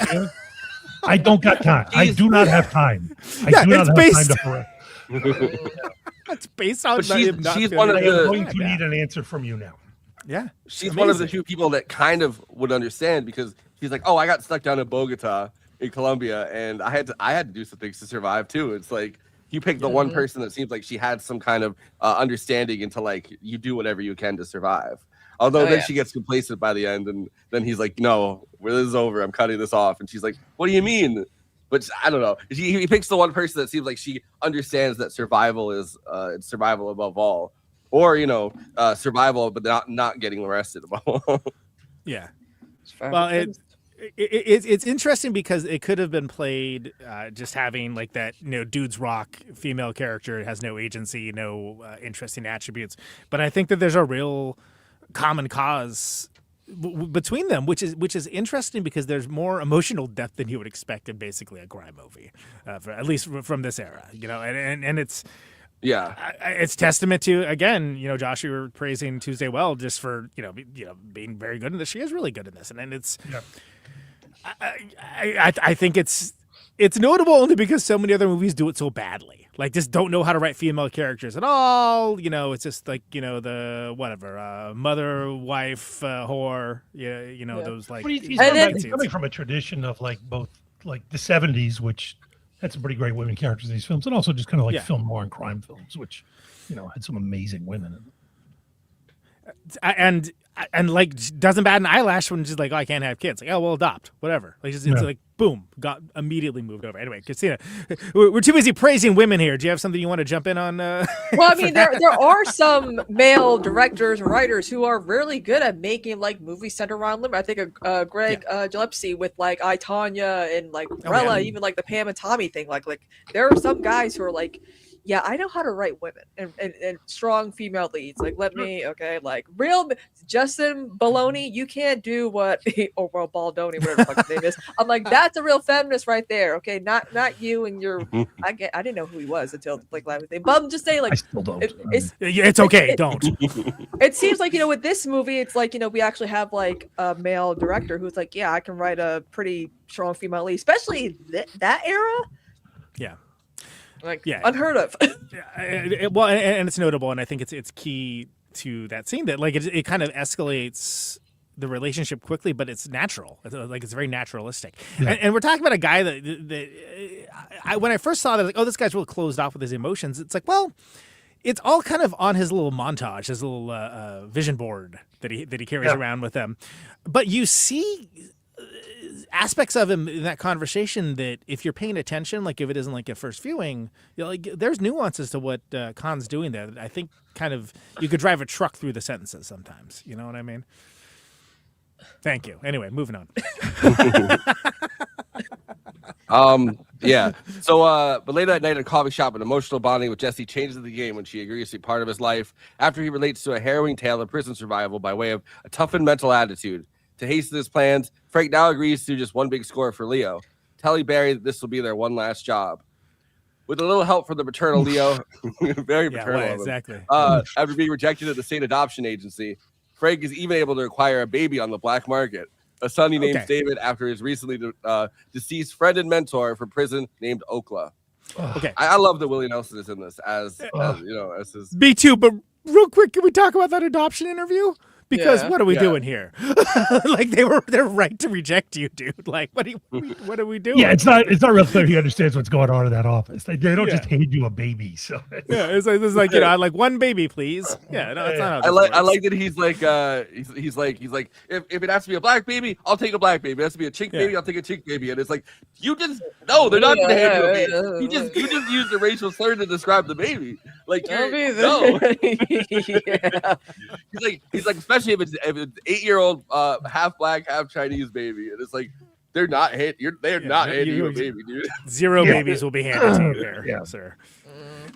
I don't got time. I do not have time. I do not have time to correct. It's based on. She's one of the. I'm going to need an answer from you now. Yeah, she's one of the few people that kind of would understand because she's like, oh, I got stuck down in Bogota in Colombia, and I had to do some things to survive too. It's like. You pick the one person that seems like she had some kind of understanding into like you do whatever you can to survive. Although then she gets complacent by the end, and then he's like, "No, this is over. I'm cutting this off." And she's like, "What do you mean?" But I don't know. He picks the one person that seems like she understands that survival is survival above all, or survival, but not getting arrested above all. Yeah. Well, it's interesting because it could have been played just having like that, dudes rock female character has no agency, no interesting attributes. But I think that there's a real common cause between them, which is interesting because there's more emotional depth than you would expect in basically a crime movie, at least from this era, and it's. Yeah, it's testament to, again, Josh, you were praising Tuesday Weld just for being very good in this. She is really good in this, and then it's. Yeah. I think it's notable only because so many other movies do it so badly. Like, just don't know how to write female characters at all. It's just like the whatever mother, wife, whore. Those like. He's coming from a tradition of like both like the 70s, which had some pretty great women characters in these films, and also just kind of like film noir and crime films, which had some amazing women in them. And like doesn't bat an eyelash when she's like, oh, I can't have kids. Like, oh, well, adopt, whatever. Like, it's like boom, got immediately moved over. Anyway, Kristina, we're too busy praising women here. Do you have something you want to jump in on? Well, I mean, there are some male directors and writers who are really good at making like movies centered around women. I think Greg Gillespie with like I, Tonya and like Umbrella, even like the Pam and Tommy thing. Like there are some guys who are like, yeah, I know how to write women and strong female leads. Like, like real Justin Baloney, you can't do what Baldoni, whatever the fuck his name is. I'm like, that's a real feminist right there. Okay, not you and your. I didn't know who he was until like last day. But I'm just saying, like, I still don't. It's okay. Don't. It seems like with this movie, it's like we actually have like a male director who's like, yeah, I can write a pretty strong female lead, especially that era. Yeah. Like unheard of. Well, and it's notable, and I think it's key to that scene that like it kind of escalates the relationship quickly, but it's natural. It's very naturalistic. Yeah. And we're talking about a guy that when I first saw that, I was like, oh, this guy's real closed off with his emotions. It's like, well, it's all kind of on his little montage, his little vision board that he carries around with him. But you see aspects of him in that conversation that if you're paying attention, like if it isn't like a first viewing, there's nuances to what Caan's doing there that I think kind of you could drive a truck through the sentences sometimes. You know what I mean? Thank you. Anyway, moving on. Yeah. So, but later that night at a coffee shop, an emotional bonding with Jessie changes the game when she agrees to be part of his life after he relates to a harrowing tale of prison survival by way of a toughened mental attitude. To hasten his plans, Frank now agrees to just one big score for Leo. Telling Barry that this will be their one last job. With a little help from the maternal Leo, very maternal. Yeah, exactly. After being rejected at the state adoption agency, Frank is even able to acquire a baby on the black market. A son he names David after his recently deceased friend and mentor from prison named Okla. Okay, I love that Willie Nelson is in this as his. Me too, but real quick, can we talk about that adoption interview? Because what are we doing here? Like they're right to reject you, dude. Like what are we doing? Yeah, it's not real clear he understands what's going on in that office. They don't just hand you a baby. So it's like I'd like one baby, please. Yeah, no, it's not. I like that he's like if it has to be a black baby, I'll take a black baby. If it has to be a chink baby, I'll take a chink baby. And it's like they're not gonna hand you a baby. You just used a racial slur to describe the baby. Like, Don't be no. yeah. He's like, especially if it's 8-year-old half black, half Chinese baby, and it's like they're not they're not handing you a baby, dude. Zero babies will be handed to you here, sir.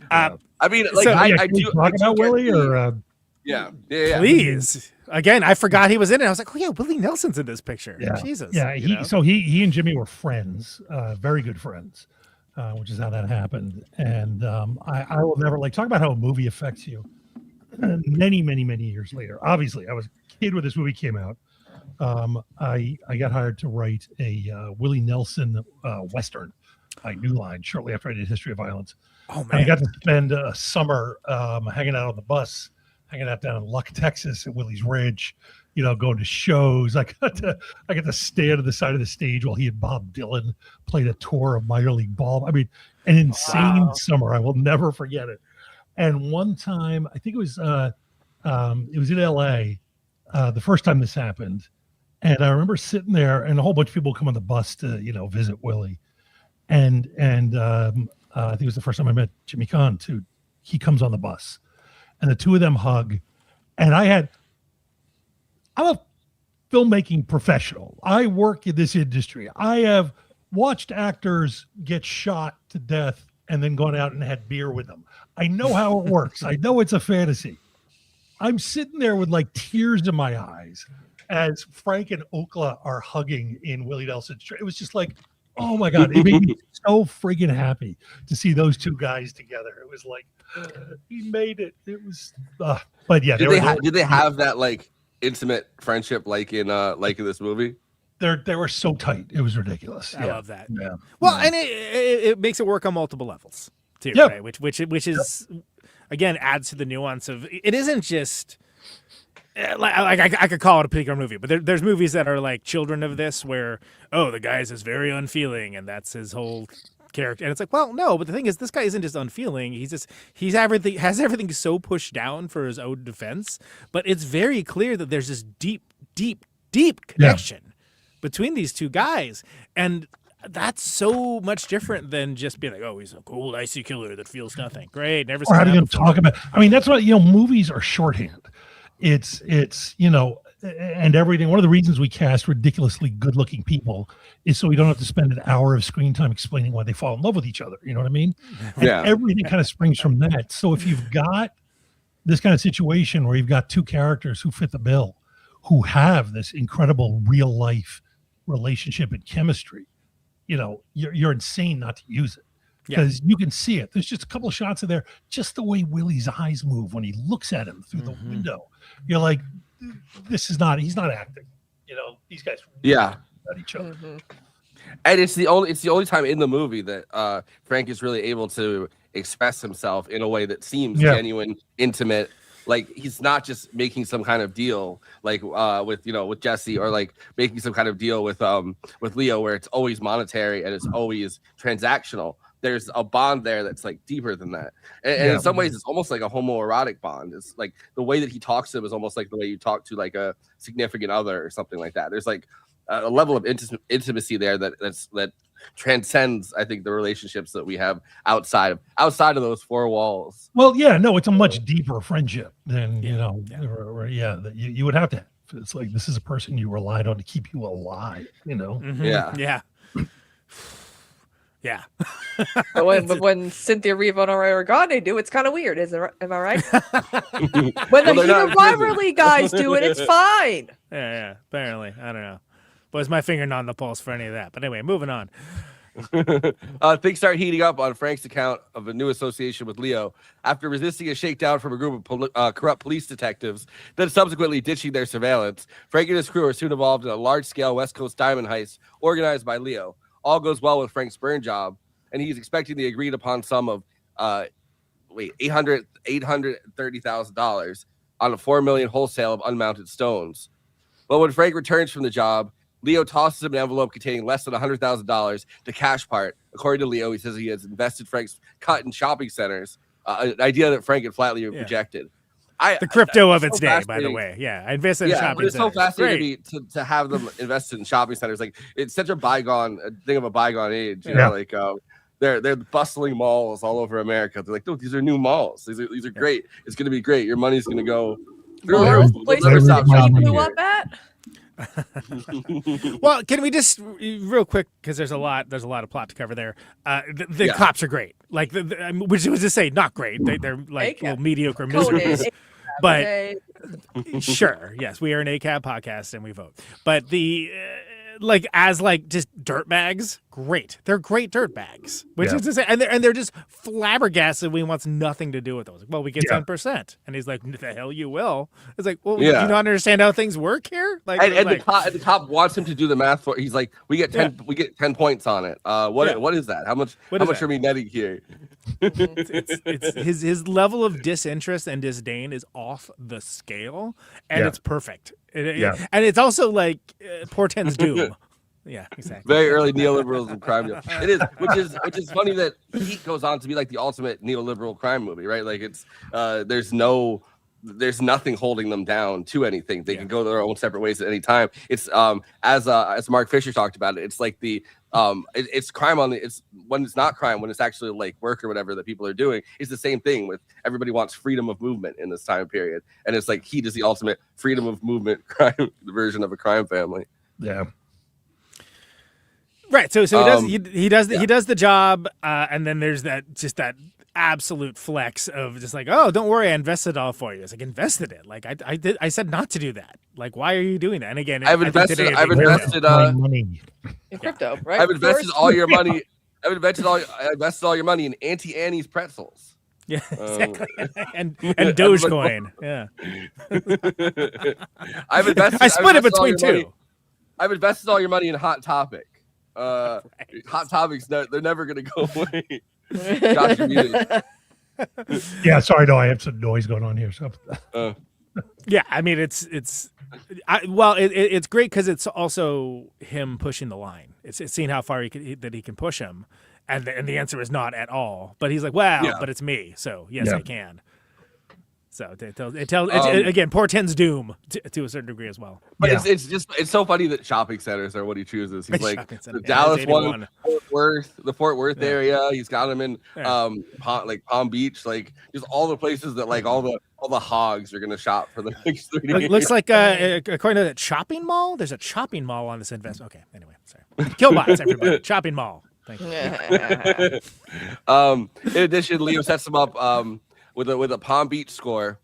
I mean, like, So, I do talk about Willie or yeah. Please. Again, I forgot he was in it. I was like, oh yeah, Willie Nelson's in this picture. Yeah. Jesus. Yeah, he and Jimmy were friends, very good friends, which is how that happened. And I will never talk about how a movie affects you. Many years later. Obviously, I was a kid when this movie came out. I got hired to write a Willie Nelson Western by New Line shortly after I did History of Violence. Oh man. And I got to spend a summer hanging out on the bus, hanging out down in Luck, Texas at Willie's Ridge, going to shows. I got to stand at the side of the stage while he and Bob Dylan played a tour of minor league ball. I mean, an insane summer. I will never forget it. And one time, I think it was in LA, the first time this happened. And I remember sitting there and a whole bunch of people come on the bus to, visit Willie. And I think it was the first time I met Jimmy Caan too. He comes on the bus and the two of them hug. And I'm a filmmaking professional. I work in this industry. I have watched actors get shot to death and then gone out and had beer with them. I know how it works. I know it's a fantasy. I'm sitting there with tears in my eyes as Frank and Okla are hugging in Willie Nelson's. It was just like, oh my God, it made me so friggin' happy to see those two guys together. It was like, he made it. It was, but yeah. Did they have that intimate friendship like in this movie? They were so tight. It was ridiculous. I love that. Yeah. Well, and it makes it work on multiple levels too, Yeah. right? Which is again adds to the nuance of it isn't just I could call it a particular movie, but there's movies that are children of this where the guy's is very unfeeling and that's his whole character, and it's like, well, no, but the thing is, this guy isn't just unfeeling. Has everything so pushed down for his own defense, but it's very clear that there's this deep connection between these two guys, and that's so much different than just being like, oh, he's a cool, icy killer that feels nothing. Great, never seen Or how are you that going to talk about? I mean, that's what movies are shorthand. It's and everything. One of the reasons we cast ridiculously good-looking people is so we don't have to spend an hour of screen time explaining why they fall in love with each other. You know what I mean? And everything kind of springs from that. So if you've got this kind of situation where you've got two characters who fit the bill, who have this incredible real-life relationship and chemistry, you're insane not to use it. Because you can see it. There's just a couple of shots of there, just the way Willie's eyes move when he looks at him through the window. You're like, he's not acting. These guys at each other. And it's the only time in the movie that Frank is really able to express himself in a way that seems genuine, intimate. Like, he's not just making some kind of deal with Jessie, or making some kind of deal with Leo where it's always monetary and it's always transactional. There's a bond there that's deeper than that. And in some ways, it's almost like a homoerotic bond. It's like the way that he talks to him is almost like the way you talk to a significant other or something like that. There's a level of intimacy there that transcends, I think, the relationships that we have outside of those four walls. Well, yeah, no, it's a much deeper friendship than, that you would have to have. It's like, this is a person you relied on to keep you alive, Yeah. But when Cynthia Erivo and Ariana Grande do, it's kind of weird, isn't it? Am I right? When the human rivalry guys do it, it's fine. Yeah. Apparently, I don't know. Was my finger not on the pulse for any of that? But anyway, moving on. Things start heating up on Frank's account of a new association with Leo after resisting a shakedown from a group of corrupt police detectives, then subsequently ditching their surveillance. Frank and his crew are soon involved in a large-scale West Coast diamond heist organized by Leo. All goes well with Frank's burn job, and he's expecting the agreed-upon sum of $830,000 on a $4 million wholesale of unmounted stones. But when Frank returns from the job, Leo tosses him an envelope containing less than $100,000, the cash part. According to Leo, he says he has invested Frank's cut in shopping centers, an idea that Frank had flatly rejected. The crypto of its day, by the way. Yeah, I invested in shopping centers. It's so fascinating to have them invested in shopping centers. It's such a thing of a bygone age. That they're bustling malls all over America. They're like, no, these are new malls. These are great. It's gonna be great. Your money's gonna go. Malls, places to blew up at. Well, can we just real quick, because there's a lot of plot to cover there. The cops are great, like which was to say not great. They're like mediocre miserables. But sure, yes, we are an ACAB podcast and we vote. But the as just dirt bags, great. They're great dirt bags, which is to say, and they're just flabbergasted. We wants nothing to do with those. Well, we get 10%, and he's like, "The hell you will." It's like, well, do you not understand how things work here? The cop wants him to do the math for. He's like, we get 10, we get 10 points on it. What is that? How much are we netting here? It's his level of disinterest and disdain is off the scale, and it's perfect. And it's also like portends doom. Yeah, exactly. Very early neoliberalism crime. It is, which is funny that Heat goes on to be like the ultimate neoliberal crime movie, right? Like it's there's nothing holding them down to anything. They can go their own separate ways at any time. It's as Mark Fisher talked about it. It's like it's crime it's when it's not crime, when it's actually like work or whatever that people are doing. It's the same thing with everybody wants freedom of movement in this time period, and it's like Heat is the ultimate freedom of movement crime version of a crime family. Yeah. Right, so he does the job, and then there's that absolute flex of just like, oh, don't worry, I invested it all for you. It's like, invested it. Like I said not to do that. Like, why are you doing that? And again, I've invested money in crypto, right? I've invested all your money. I invested all your money in Auntie Annie's pretzels. Yeah, exactly. And Dogecoin. Yeah. I split it between two. I've invested all your money in Hot Topic. Hot Topics, they're never gonna go away. Josh, you're muted. Yeah, sorry, no, I have some noise going on here. So yeah, I mean it's great because it's also him pushing the line. It's seeing how far he can push him, and the answer is not at all. But he's like, wow, but it's me, so yes, I can. So it tells again, portends doom to a certain degree as well. But it's so funny that shopping centers are what he chooses. He's like the Dallas one, the Fort Worth area. He's got him in Palm Beach, like just all the places that like all the hogs are gonna shop for the next 30 years. Looks like according to that shopping mall, there's a shopping mall on this investment. Okay, anyway, sorry. Killbots, everybody. Shopping mall. Thank you. In addition, Leo sets him up with a Palm Beach score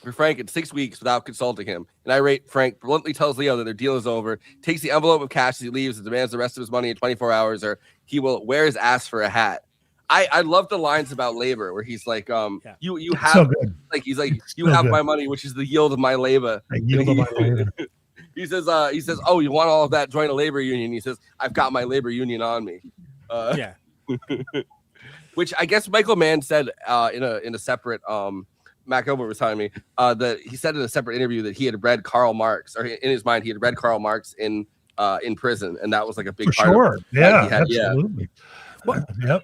for Frank in 6 weeks without consulting him. And irate Frank bluntly tells Leo that their deal is over, takes the envelope of cash as he leaves and demands the rest of his money in 24 hours or he will wear his ass for a hat. I love the lines about labor where he's like, you have so good. Like he's like, you have my money, which is the yield of my labor. He says, oh, you want all of that? Join a labor union. He says, I've got my labor union on me. Which I guess Michael Mann said in a separate Mac Over was telling me that he said in a separate interview that he had read Karl Marx, or in his mind he had read Karl Marx in prison, and that was like a big part of it. Absolutely.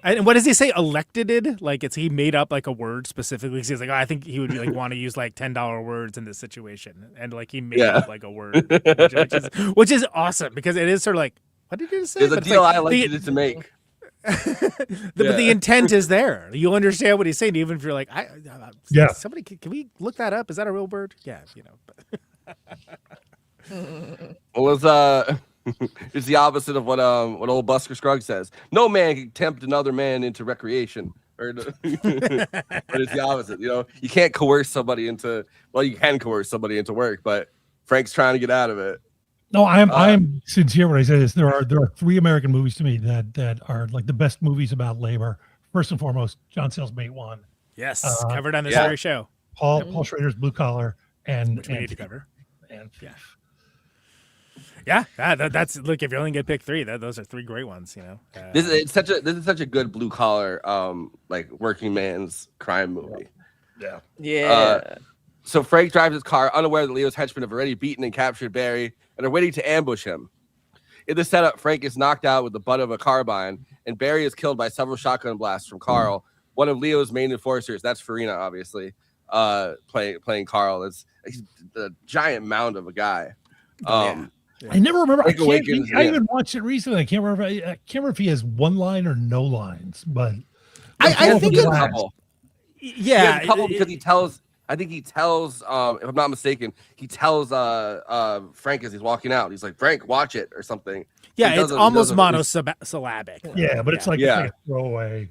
And what does he say? Elected? Like he made up like a word specifically. He's like, I think he would like want to use like $10 words in this situation, and like he made up like a word, which is awesome because it is sort of like, what did you say? There's a deal I elected to make. But the intent is there. You understand what he's saying, even if you're like, somebody can we look that up? Is that a real bird? Yeah, Well, it's the opposite of what old Buster Scruggs says. No man can tempt another man into recreation. But it's the opposite. You can't coerce somebody into. Well, you can coerce somebody into work, but Frank's trying to get out of it. No, I'm sincere when I say this. There are 3 American movies to me that are like the best movies about labor. First and foremost, John Sayles' Mate 1. Yes, covered on this very show. Paul Schrader's Blue Collar, and which we need to cover. And that's look. If you only get pick 3, those are 3 great ones. This is such a good blue collar like working man's crime movie. So Frank drives his car, unaware that Leo's henchmen have already beaten and captured Barry and are waiting to ambush him. In the setup, Frank is knocked out with the butt of a carbine, and Barry is killed by several shotgun blasts from Carl, one of Leo's main enforcers. That's Farina, obviously, playing Carl. He's a giant mound of a guy. I never remember. I Awakens, even watched it recently. I can't remember. I can't remember if he has one line or no lines, but I think he has a couple. Yeah, he has a couple because he tells. I think he tells. If I'm not mistaken, he tells Frank as he's walking out. He's like, "Frank, watch it" or something. Yeah, it's almost monosyllabic. Yeah, but it's like a throwaway.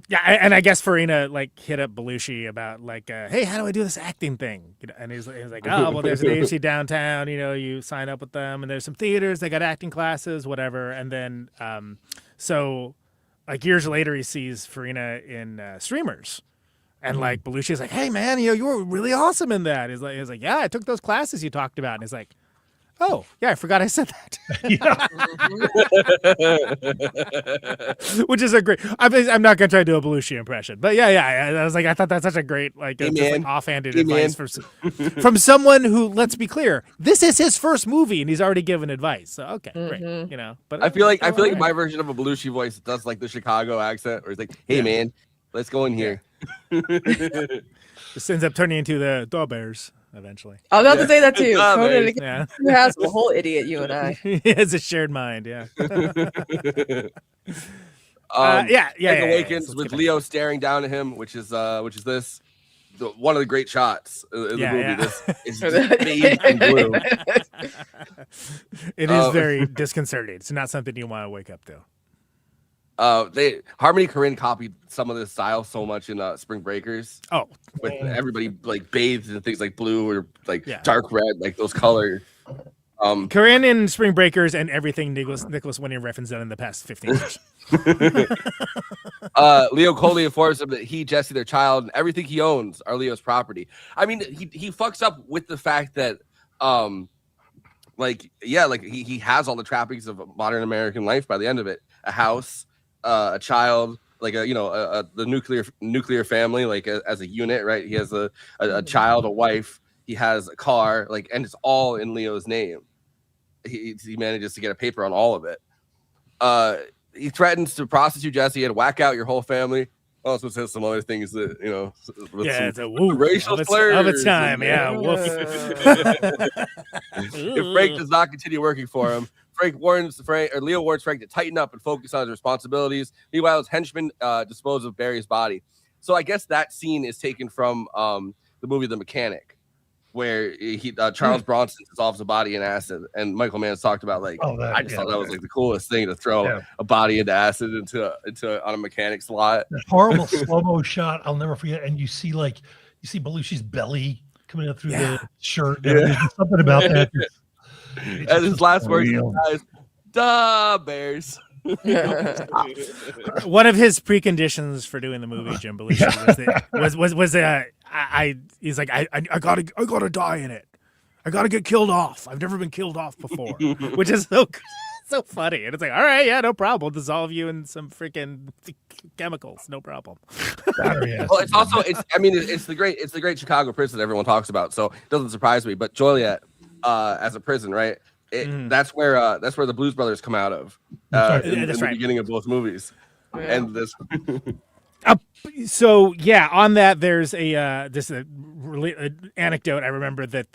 Yeah, and I guess Farina like hit up Belushi about like, hey, how do I do this acting thing? You know, and he's like, oh, well, there's an agency downtown. You know, you sign up with them, and there's some theaters. They got acting classes, whatever. And then, so like years later, he sees Farina in Streamers, and like Belushi's like, hey, man, you were really awesome in that. He's like, yeah, I took those classes you talked about. And he's like, oh, yeah, I forgot I said that. Which is a great. I'm not gonna try to do a Belushi impression, but yeah. I was like, I thought that's such a great like, just, like offhanded advice from someone who, let's be clear, this is his first movie and he's already given advice. So okay, great, you know. But I feel like my version of a Belushi voice does like the Chicago accent, where it's like, hey man, let's go in here. This ends up turning into the Bears. Eventually, I was about to say that too. Conan, yeah. You have a whole idiot, you and I. It's a shared mind, yeah. Awakens with Leo staring down at him, which is this one of the great shots in the movie. Yeah. This is bathed in blue. It is very disconcerting. It's not something you want to wake up to. Harmony Korine copied some of this style so much in Spring Breakers. Oh, with everybody like bathed in things like blue or like dark red, like those colors. Korine in Spring Breakers and everything Nicholas Winding referenced in the past 15 years. Leo Coley informs him that he, Jessie, their child, and everything he owns are Leo's property. I mean, he fucks up with the fact that he has all the trappings of modern American life by the end of it. A house, a child, like the nuclear family, like as a unit, right? He has a child, a wife, he has a car, like, and it's all in Leo's name. He manages to get a paper on all of it. He threatens to prostitute Jessie and whack out your whole family. Also says some other things that, you know, with it's a woo, racial slurs of its time. Yeah, woof. If Frank does not continue working for him, Leo warns Frank to tighten up and focus on his responsibilities. Meanwhile, his henchmen dispose of Barry's body. So I guess that scene is taken from the movie The Mechanic, where Charles Bronson dissolves a body in acid, and Michael Mann's talked about like, I just thought that was like the coolest thing to throw a body into acid into on a mechanic's lot. That horrible slow-mo shot, I'll never forget. And you see Belushi's belly coming up through the shirt. There's something about that. And his last words, "Duh, Bears." One of his preconditions for doing the movie, Jim Belushi, he's like, I gotta die in it. I gotta get killed off. I've never been killed off before, which is so funny. And it's like, all right, yeah, no problem. We'll dissolve you in some freaking chemicals, no problem. Well, it's the great Chicago prison everyone talks about, so it doesn't surprise me. But Joliet, as a prison, right? That's where the Blues Brothers come out of in the beginning of both movies. Yeah. And this. So yeah, on that there's a anecdote. I remember that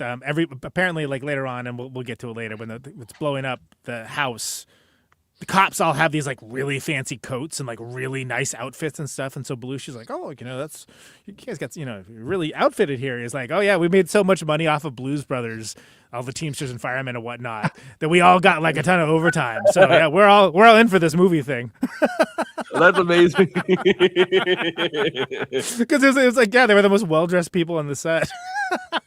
apparently like later on, and we'll get to it later when it's blowing up the house. The cops all have these like really fancy coats and like really nice outfits and stuff. And so Belushi's like, oh, that's, you guys got, really outfitted here. He's like, oh yeah, we made so much money off of Blues Brothers, all the Teamsters and firemen and whatnot, that we all got like a ton of overtime. So yeah, we're all in for this movie thing. That's amazing. Because it was like, yeah, they were the most well-dressed people on the set.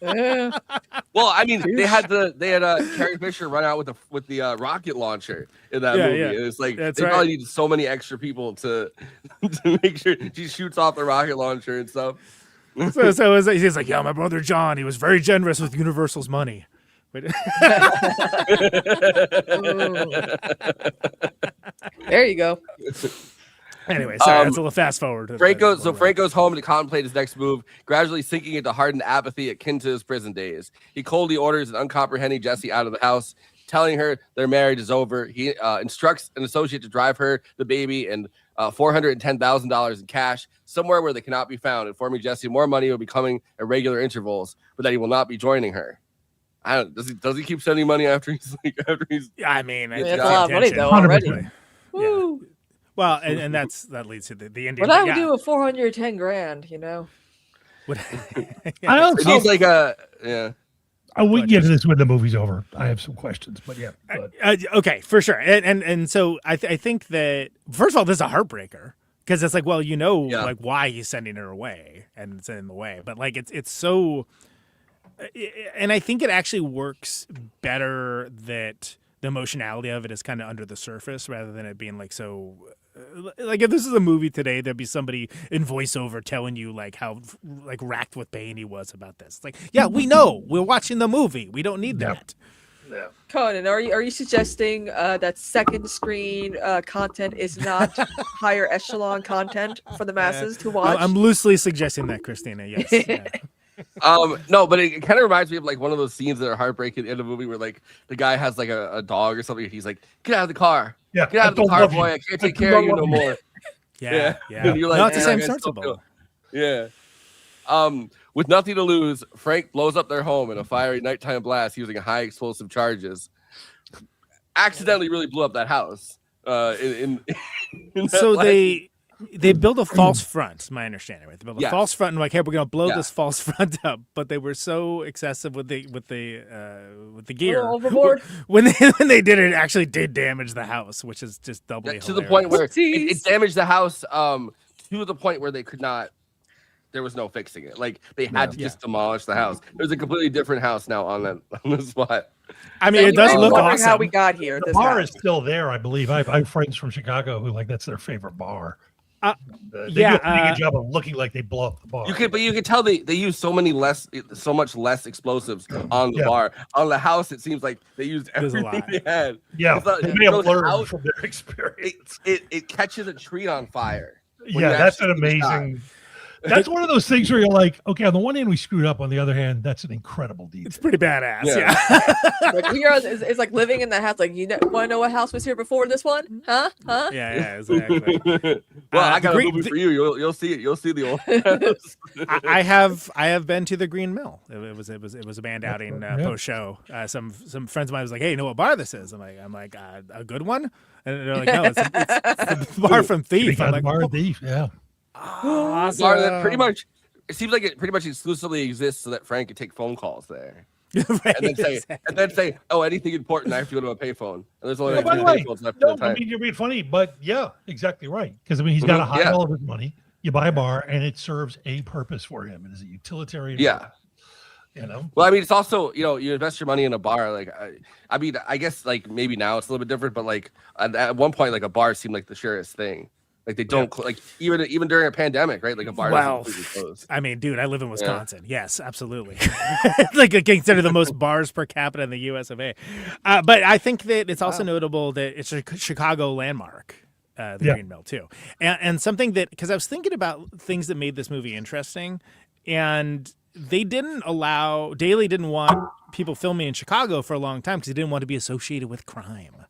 Well, I mean, they had Carrie Fisher run out with the rocket launcher in that movie. Yeah. It's like That's they right. probably needed so many extra people to make sure she shoots off the rocket launcher and stuff. So he's like, yeah, my brother John, he was very generous with Universal's money. There you go. Anyway, sorry, that's a little fast forward. Frank goes home to contemplate his next move, gradually sinking into hardened apathy akin to his prison days. He coldly orders an uncomprehending Jessie out of the house, telling her their marriage is over. He instructs an associate to drive her, the baby, and $410,000 in cash somewhere where they cannot be found, informing Jessie more money will be coming at regular intervals, but that he will not be joining her. does he keep sending money after he's I mean, that's a lot of money though already. Woo. Yeah. Well, and that leads to the Indian. What I would do with 410 grand, you know. I also he's like yeah. We can get to this when the movie's over. I have some questions, but yeah. Okay, for sure. And so I think that first of all, this is a heartbreaker because it's like, well, like why he's sending her away and it's in the way, but like it's so. And I think it actually works better that the emotionality of it is kind of under the surface rather than it being like so. Like if this is a movie today, there'd be somebody in voiceover telling you like how like racked with pain he was about this. It's like, yeah, we know. We're watching the movie. We don't need that. Yeah. Conan, are you suggesting that second screen content is not higher echelon content for the masses to watch? I'm loosely suggesting that, Kristina. Yes. Yeah. No, but it kind of reminds me of like one of those scenes that are heartbreaking in a movie where like the guy has like a dog or something and he's like, get out of the car. Yeah, get out of the car, boy. I can't take care of you no more. Yeah. And you're like, no, it's the same sensible. Yeah. With nothing to lose, Frank blows up their home in a fiery nighttime blast using high explosive charges. Accidentally really blew up that house. In so they build a false front, is my understanding, right? They build a false front and like, hey, we're gonna blow this false front up, but they were so excessive with the gear overboard. When they did it, actually did damage the house, which is just doubly to the point where it damaged the house to the point where they could not. There was no fixing it. Like they had to just demolish the house. There's a completely different house now on the spot. I mean, it does look awesome. How we got here? The bar is still there, I believe. I have friends from Chicago who like that's their favorite bar. They do a pretty good job of looking like they blow up the bar. You can tell they use so much less explosives on the bar. On the house, it seems like they used everything they had. Yeah, they may have learned from their experience. It catches a tree on fire. Yeah, that's an amazing. That's one of those things where you're like, okay, on the one hand we screwed up, on the other hand, that's an incredible detail. It's pretty badass. Yeah. Like it's like living in the house. Like want to know what house was here before this one? Huh? Yeah, exactly. Well, I got a movie for you. You'll see it. You'll see the old house. I have been to the Green Mill. It was a band outing post show. Some friends of mine was like, hey, you know what bar this is? I'm like a good one, and they're like, no, it's the bar from Thief. I'm like, bar Thief, yeah. Awesome. That pretty much it seems like it pretty much exclusively exists so that Frank could take phone calls there. Right, and then say, oh, anything important, I have to go to a payphone. And there's only by the two way, payphones left at the time. I mean, you're being funny, but yeah, exactly right. Because I mean, he's got to hide all of his money. You buy a bar, and it serves a purpose for him. It is a utilitarian. Yeah. You know. Well, I mean, it's also you invest your money in a bar. Like, I mean, I guess like maybe now it's a little bit different, but like at one point, like a bar seemed like the surest thing. Like they don't like even during a pandemic, right? Like a bar doesn't completely close. I mean, dude, I live in Wisconsin. Yeah. Yes, absolutely. Like consider the most bars per capita in the U.S. of A. But I think that it's also notable that it's a Chicago landmark, the Green Mill too, and something that because I was thinking about things that made this movie interesting, and Daly didn't want people filming in Chicago for a long time because he didn't want to be associated with crime.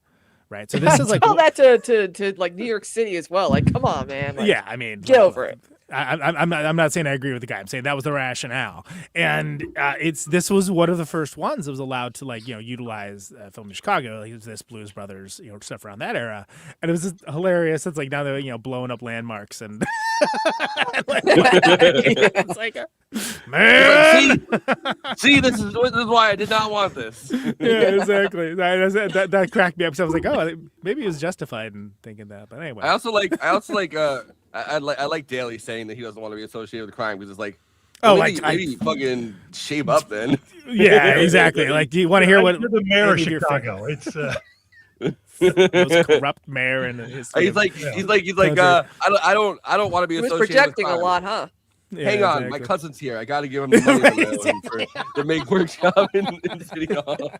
Right, so this is like tell that to like New York City as well. Like, come on, man. Like, I mean, get over it. I'm not saying I agree with the guy. I'm saying that was the rationale, and this was one of the first ones that was allowed to utilize film in Chicago. Like, it was this Blues Brothers stuff around that era, and it was just hilarious. It's like now they're blowing up landmarks and it's like man. See, this is why I did not want this. Yeah, exactly. That cracked me up. So I was like, oh, maybe he was justified in thinking that. But anyway, I also like I like Daly saying that he doesn't want to be associated with crime because it's like, maybe fucking shave up then. Yeah, exactly. Like, do you want to hear what the mayor of Chicago? It's most corrupt mayor in history. He's like, I don't want to be associated. He was projecting with crime. A lot, huh? Yeah, Hang on, my cousin's here. I got to give him the money to make workshop in City Hall.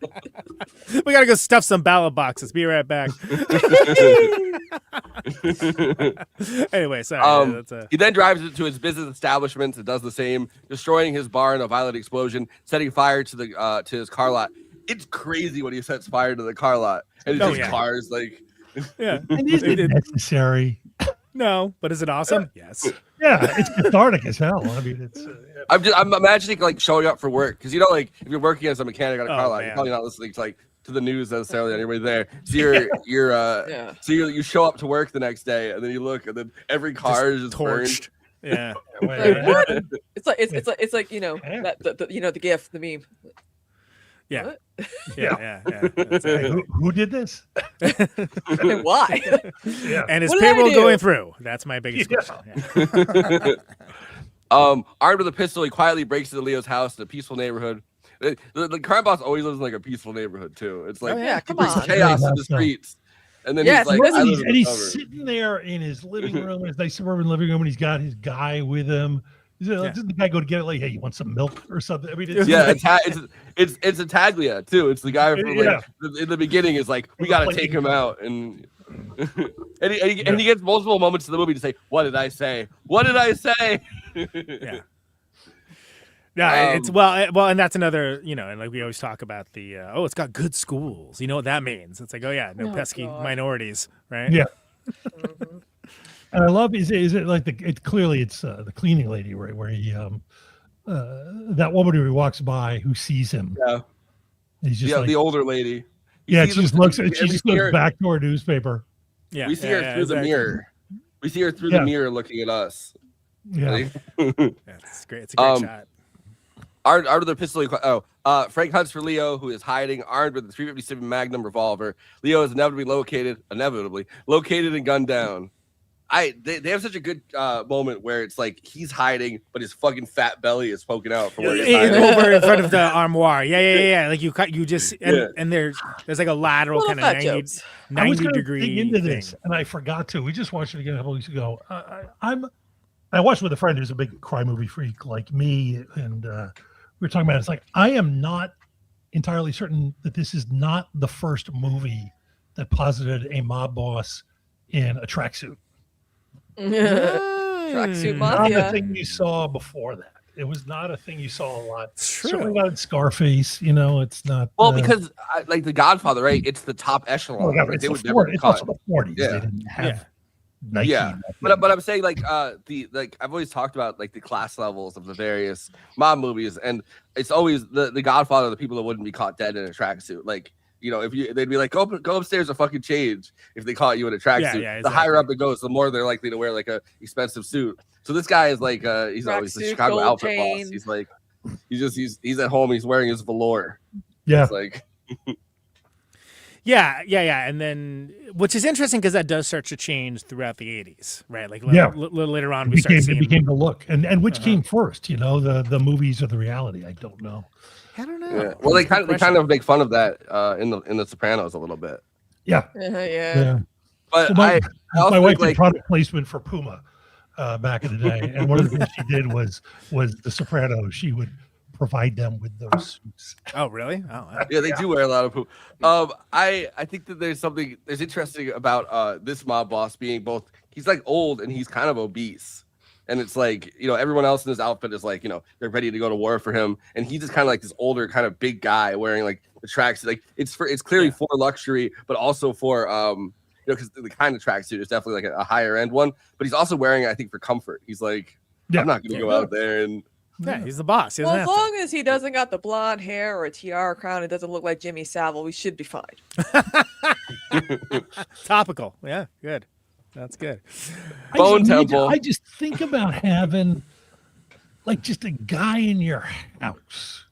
We got to go stuff some ballot boxes. Be right back. Anyway, sorry. He then drives into his business establishments and does the same, destroying his bar in a violent explosion, setting fire to his car lot. It's crazy when he sets fire to the car lot and it's just cars like. Yeah, and is it necessary? No, but is it awesome? Yes. Yeah, it's cathartic as hell. I mean, it's. I'm imagining like showing up for work because like if you're working as a mechanic on a car lot, you're man. probably not listening to to the news necessarily on your way there. So so you show up to work the next day and then you look and then every car is just torched. Burned. Yeah. What? It's like the GIF, the meme. Yeah. What? Yeah. Hey, who did this? And why? Yeah. And is What did I payroll do? going through? That's my biggest question. Yeah. Armed with a pistol, he quietly breaks into Leo's house in a peaceful neighborhood. The crime boss always lives in like a peaceful neighborhood too. It's like yeah, he come brings on. chaos in the streets. And then Yes, he's like, listen, I live he's, in and the he's suburbs. sitting there in his living room, his nice suburban living room, and he's got his guy with him. Doesn't the guy go to get it like, hey, you want some milk or something? I mean, it's it's a Taglia too. It's the guy from like in the beginning is like, we gotta take him out, and and he gets multiple moments in the movie to say, what did I say? What did I say? Yeah. Yeah, it's well, and that's another, and like we always talk about the it's got good schools. You know what that means? It's like, no pesky minorities, right? Yeah. And I love is it like it's the cleaning lady, right, where he that woman who walks by who sees him. Yeah. He's just like, the older lady. Yeah, she just looks back to her newspaper. Yeah. We see her through the mirror. We see her through the mirror looking at us. Yeah. It's great. It's a great shot. Armed with a pistol. Frank hunts for Leo, who is hiding armed with a .357 Magnum revolver. Leo is inevitably located and gunned down. They have such a good moment where it's like he's hiding, but his fucking fat belly is poking out from where he's hiding. Over in front of the armoire. Yeah. Like you just and there's like a lateral kind of 90 degree dig into thing. this, and I forgot to. We just watched it again a couple weeks ago. I watched with a friend who's a big crime movie freak like me, and we were talking about it. It's like I am not entirely certain that this is not the first movie that posited a mob boss in a tracksuit. Tracksuit Not mafia. a thing you saw before that. It was not a thing you saw a lot. True. Certainly not in Scarface. It's not. Well, because like The Godfather, right? It's the top echelon. It's they the would never it's cut. also the 40s. Yeah. They didn't have Nike. Yeah, but I'm saying like I've always talked about like the class levels of the various mob movies, and it's always the Godfather, the people that wouldn't be caught dead in a tracksuit. Like, they'd be like, go upstairs and fucking change if they caught you in a tracksuit. Yeah, The higher up it goes, the more they're likely to wear like a expensive suit. So this guy is like he's always the Chicago outfit boss. He's like he's at home, he's wearing his velour. Yeah. It's like Yeah. And then, which is interesting because that does start to change throughout the 80s, right? Like later on, it became the look. And which came first, the movies or the reality? I don't know. I don't know. Yeah. Well, they kind of make fun of that in the Sopranos a little bit. Yeah. Yeah. But my wife did like product placement for Puma back in the day, and one of the things she did was The Sopranos. She would provide them with those suits. Oh, really? Oh, wow. Yeah, they do wear a lot of poop. I think that there's interesting about this mob boss being both. He's like old and he's kind of obese, and it's like everyone else in his outfit is like they're ready to go to war for him, and he's just kind of like this older kind of big guy wearing like the tracks. Like it's clearly for luxury, but also for because the kind of tracksuit is definitely like a higher end one, but he's also wearing it, I think, for comfort. He's like, I'm not going to go out there and. Yeah, he's the boss. Well, as long as he doesn't got the blonde hair or a tiara crown, it doesn't look like Jimmy Savile, we should be fine. Topical. Yeah, good. That's good. I just think about having like just a guy in your house.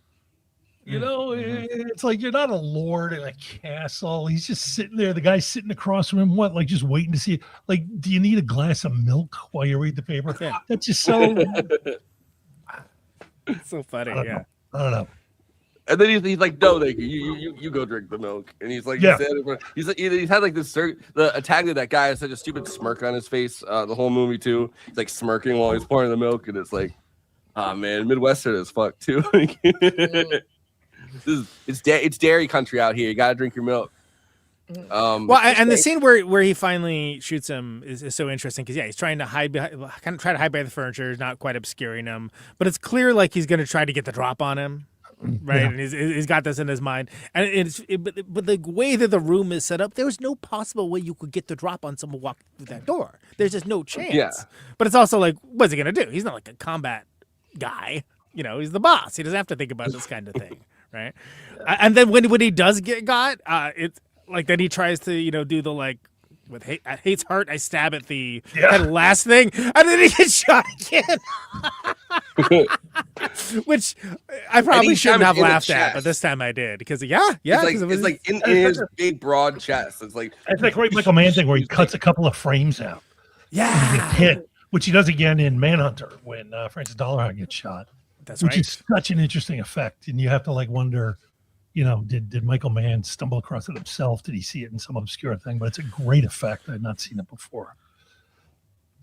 It's like you're not a lord in a castle. He's just sitting there. The guy's sitting across from him. What? Like just waiting to see. Like, do you need a glass of milk while you read the paper? Yeah. That's just so. It's so funny. I don't know. And then he's like, no, thank you. You go drink the milk. And he's like, he's had like this the attack of that guy has such a stupid smirk on his face the whole movie too. He's like smirking while he's pouring the milk, and it's like, oh man, Midwestern as fuck too. It's dairy country out here. You gotta drink your milk. And the scene where he finally shoots him is so interesting because he's trying to hide behind the furniture, not quite obscuring him, but it's clear like he's gonna try to get the drop on him. right? Yeah. And he's got this in his mind, and but the way that the room is set up, there's no possible way you could get the drop on someone walking through that door. There's just no chance. Yeah. But it's also like, what's he gonna do? He's not like a combat guy. He's the boss. He doesn't have to think about this kind of thing, right? And then when he does get got, it's like then he tries to do the like. With hate's heart, I stab at the kind of last thing, and then he gets shot again. Which I probably shouldn't have laughed at, but this time I did because it's like in his big broad chest. It's like great Michael Mann thing where he cuts a couple of frames out. Yeah, he gets hit, which he does again in Manhunter when Francis Dollarhide gets shot. That's which is such an interesting effect, and you have to like wonder. Did Michael Mann stumble across it himself? Did he see it in some obscure thing? But it's a great effect. I've not seen it before.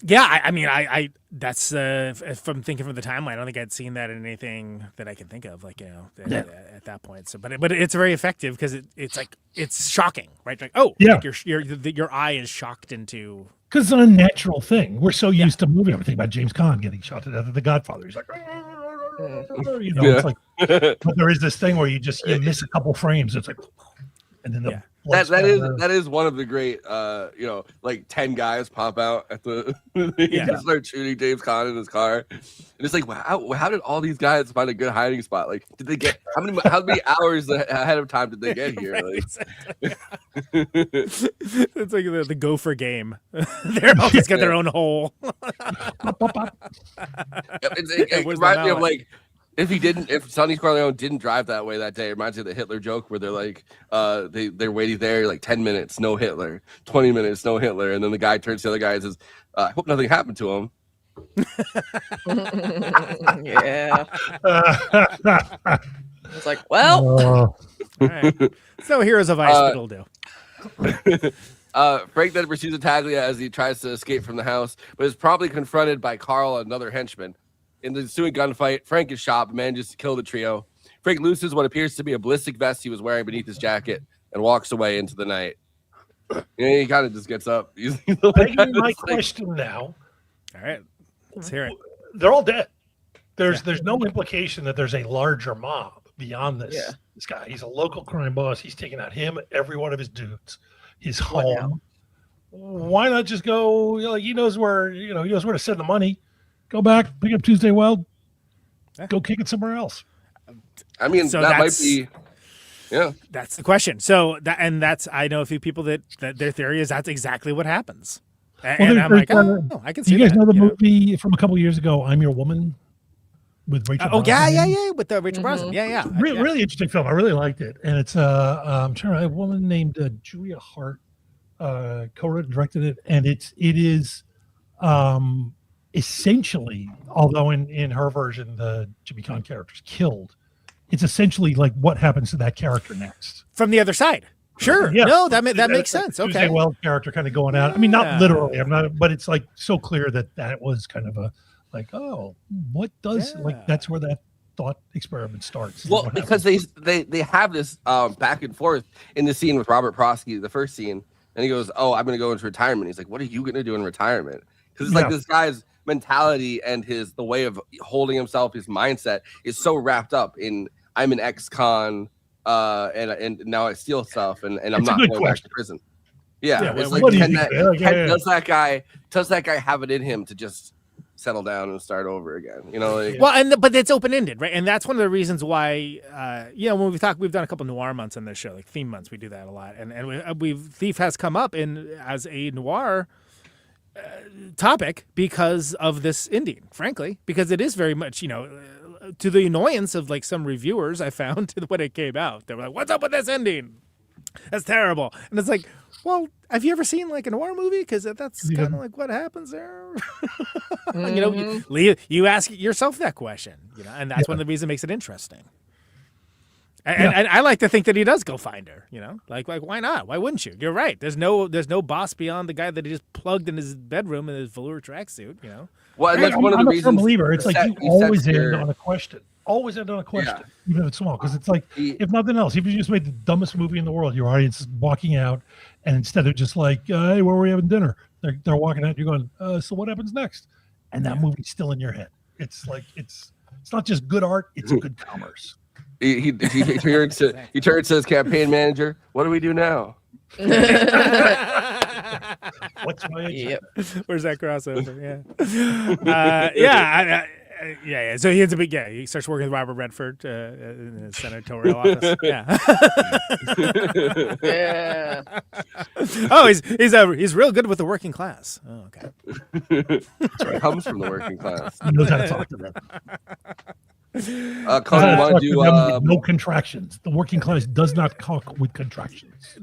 Yeah, I mean, I that's from thinking from the timeline. I don't think I'd seen that in anything that I can think of, like at that point. So, but it's very effective because it's shocking, right? Like, like your eye is shocked into. Because it's an unnatural thing. We're so used to moving everything about James Caan getting shot to death at The Godfather. He's like, it's like, but there is this thing where you miss a couple frames. It's like, and then that is one of the great, like 10 guys pop out at the, just start shooting James Caan in his car. And it's like, wow, how did all these guys find a good hiding spot? Like, did they get, how many hours ahead of time did they get here? Like, it's like the gopher game. They're all just got their own hole. It reminds me of like, if Sonny Corleone didn't drive that way that day, it reminds me of the Hitler joke where they're like, they're waiting there like 10 minutes, no Hitler, 20 minutes, no Hitler. And then the guy turns to the other guy and says, I hope nothing happened to him. Yeah. It's like, well. All right. So Heroes of Ice, it'll do. Frank then pursues Taglia as he tries to escape from the house, but is promptly confronted by Carl, another henchman. In the ensuing gunfight, Frank is shot but manages to kill the trio. Frank loses what appears to be a ballistic vest he was wearing beneath his jacket and walks away into the night. He kind of just gets up. My question now. All right, let's hear it. They're all dead. There's no implication that there's a larger mob beyond this. Yeah. This guy, he's a local crime boss. He's taking out him, every one of his dudes, his home. Why not just go? Like he knows where to send the money. Go back, pick up Tuesday Weld, go kick it somewhere else. I mean, so that might be, That's the question. So I know a few people that their theory is that's exactly what happens. And I'm like, I can see that. You guys know the movie from a couple of years ago, I'm Your Woman, with Rachel Brosnan? With Rachel Brosnan. Yeah. Really interesting film. I really liked it. And it's I'm trying to remember, a woman named Julia Hart co-wrote and directed it. And it is essentially, although in her version the Jimmy Caan character is killed, it's essentially like what happens to that character next from the other side. Sure. Yeah. No, that makes sense. Okay. Weld character kind of going out. I mean, not literally. But it's like so clear that was kind of a like, oh, what does like that's where that thought experiment starts. Well, because they have this back and forth in the scene with Robert Prosky, the first scene, and he goes, "Oh, I'm going to go into retirement." He's like, "What are you going to do in retirement?" Because it's like this guy's mentality and the way of holding himself, his mindset is so wrapped up in I'm an ex-con and now I steal stuff and I'm not going back to prison. It's like does that guy have it in him to just settle down and start over again? But it's open-ended, right? And that's one of the reasons why when we've done a couple noir months on this show, like theme months, we do that a lot, and Thief has come up as a noir topic because of this ending, frankly, because it is very much, to the annoyance of like some reviewers I found when it came out. They were like, what's up with this ending? That's terrible. And it's like, well, have you ever seen like a noir movie? Because that's kind of like what happens there. You ask yourself that question, and that's one of the reasons it makes it interesting. And I like to think that he does go find her, like why not? Why wouldn't you? You're right. There's no boss beyond the guy that he just plugged in his bedroom in his velour tracksuit, Well, and that's one of the reasons. I'm a believer. It's like you always end on a question. Always end on a question, even if it's small. Because it's like, if nothing else, if you just made the dumbest movie in the world, your audience is walking out, and instead of just like, hey, where are we having dinner? They're walking out, you're going, so what happens next? And that movie's still in your head. It's like it's not just good art, it's good commerce. He turns to his campaign manager. What do we do now? What's my Yep. Where's that crossover? Yeah. Yeah. So he ends up, he starts working with Robert Redford in the senatorial office. Yeah. Yeah. Oh, he's real good with the working class. Oh, okay. That's right. Comes from the working class. He knows how to talk to them. Conan, want to do no contractions. The working class does not talk with contractions.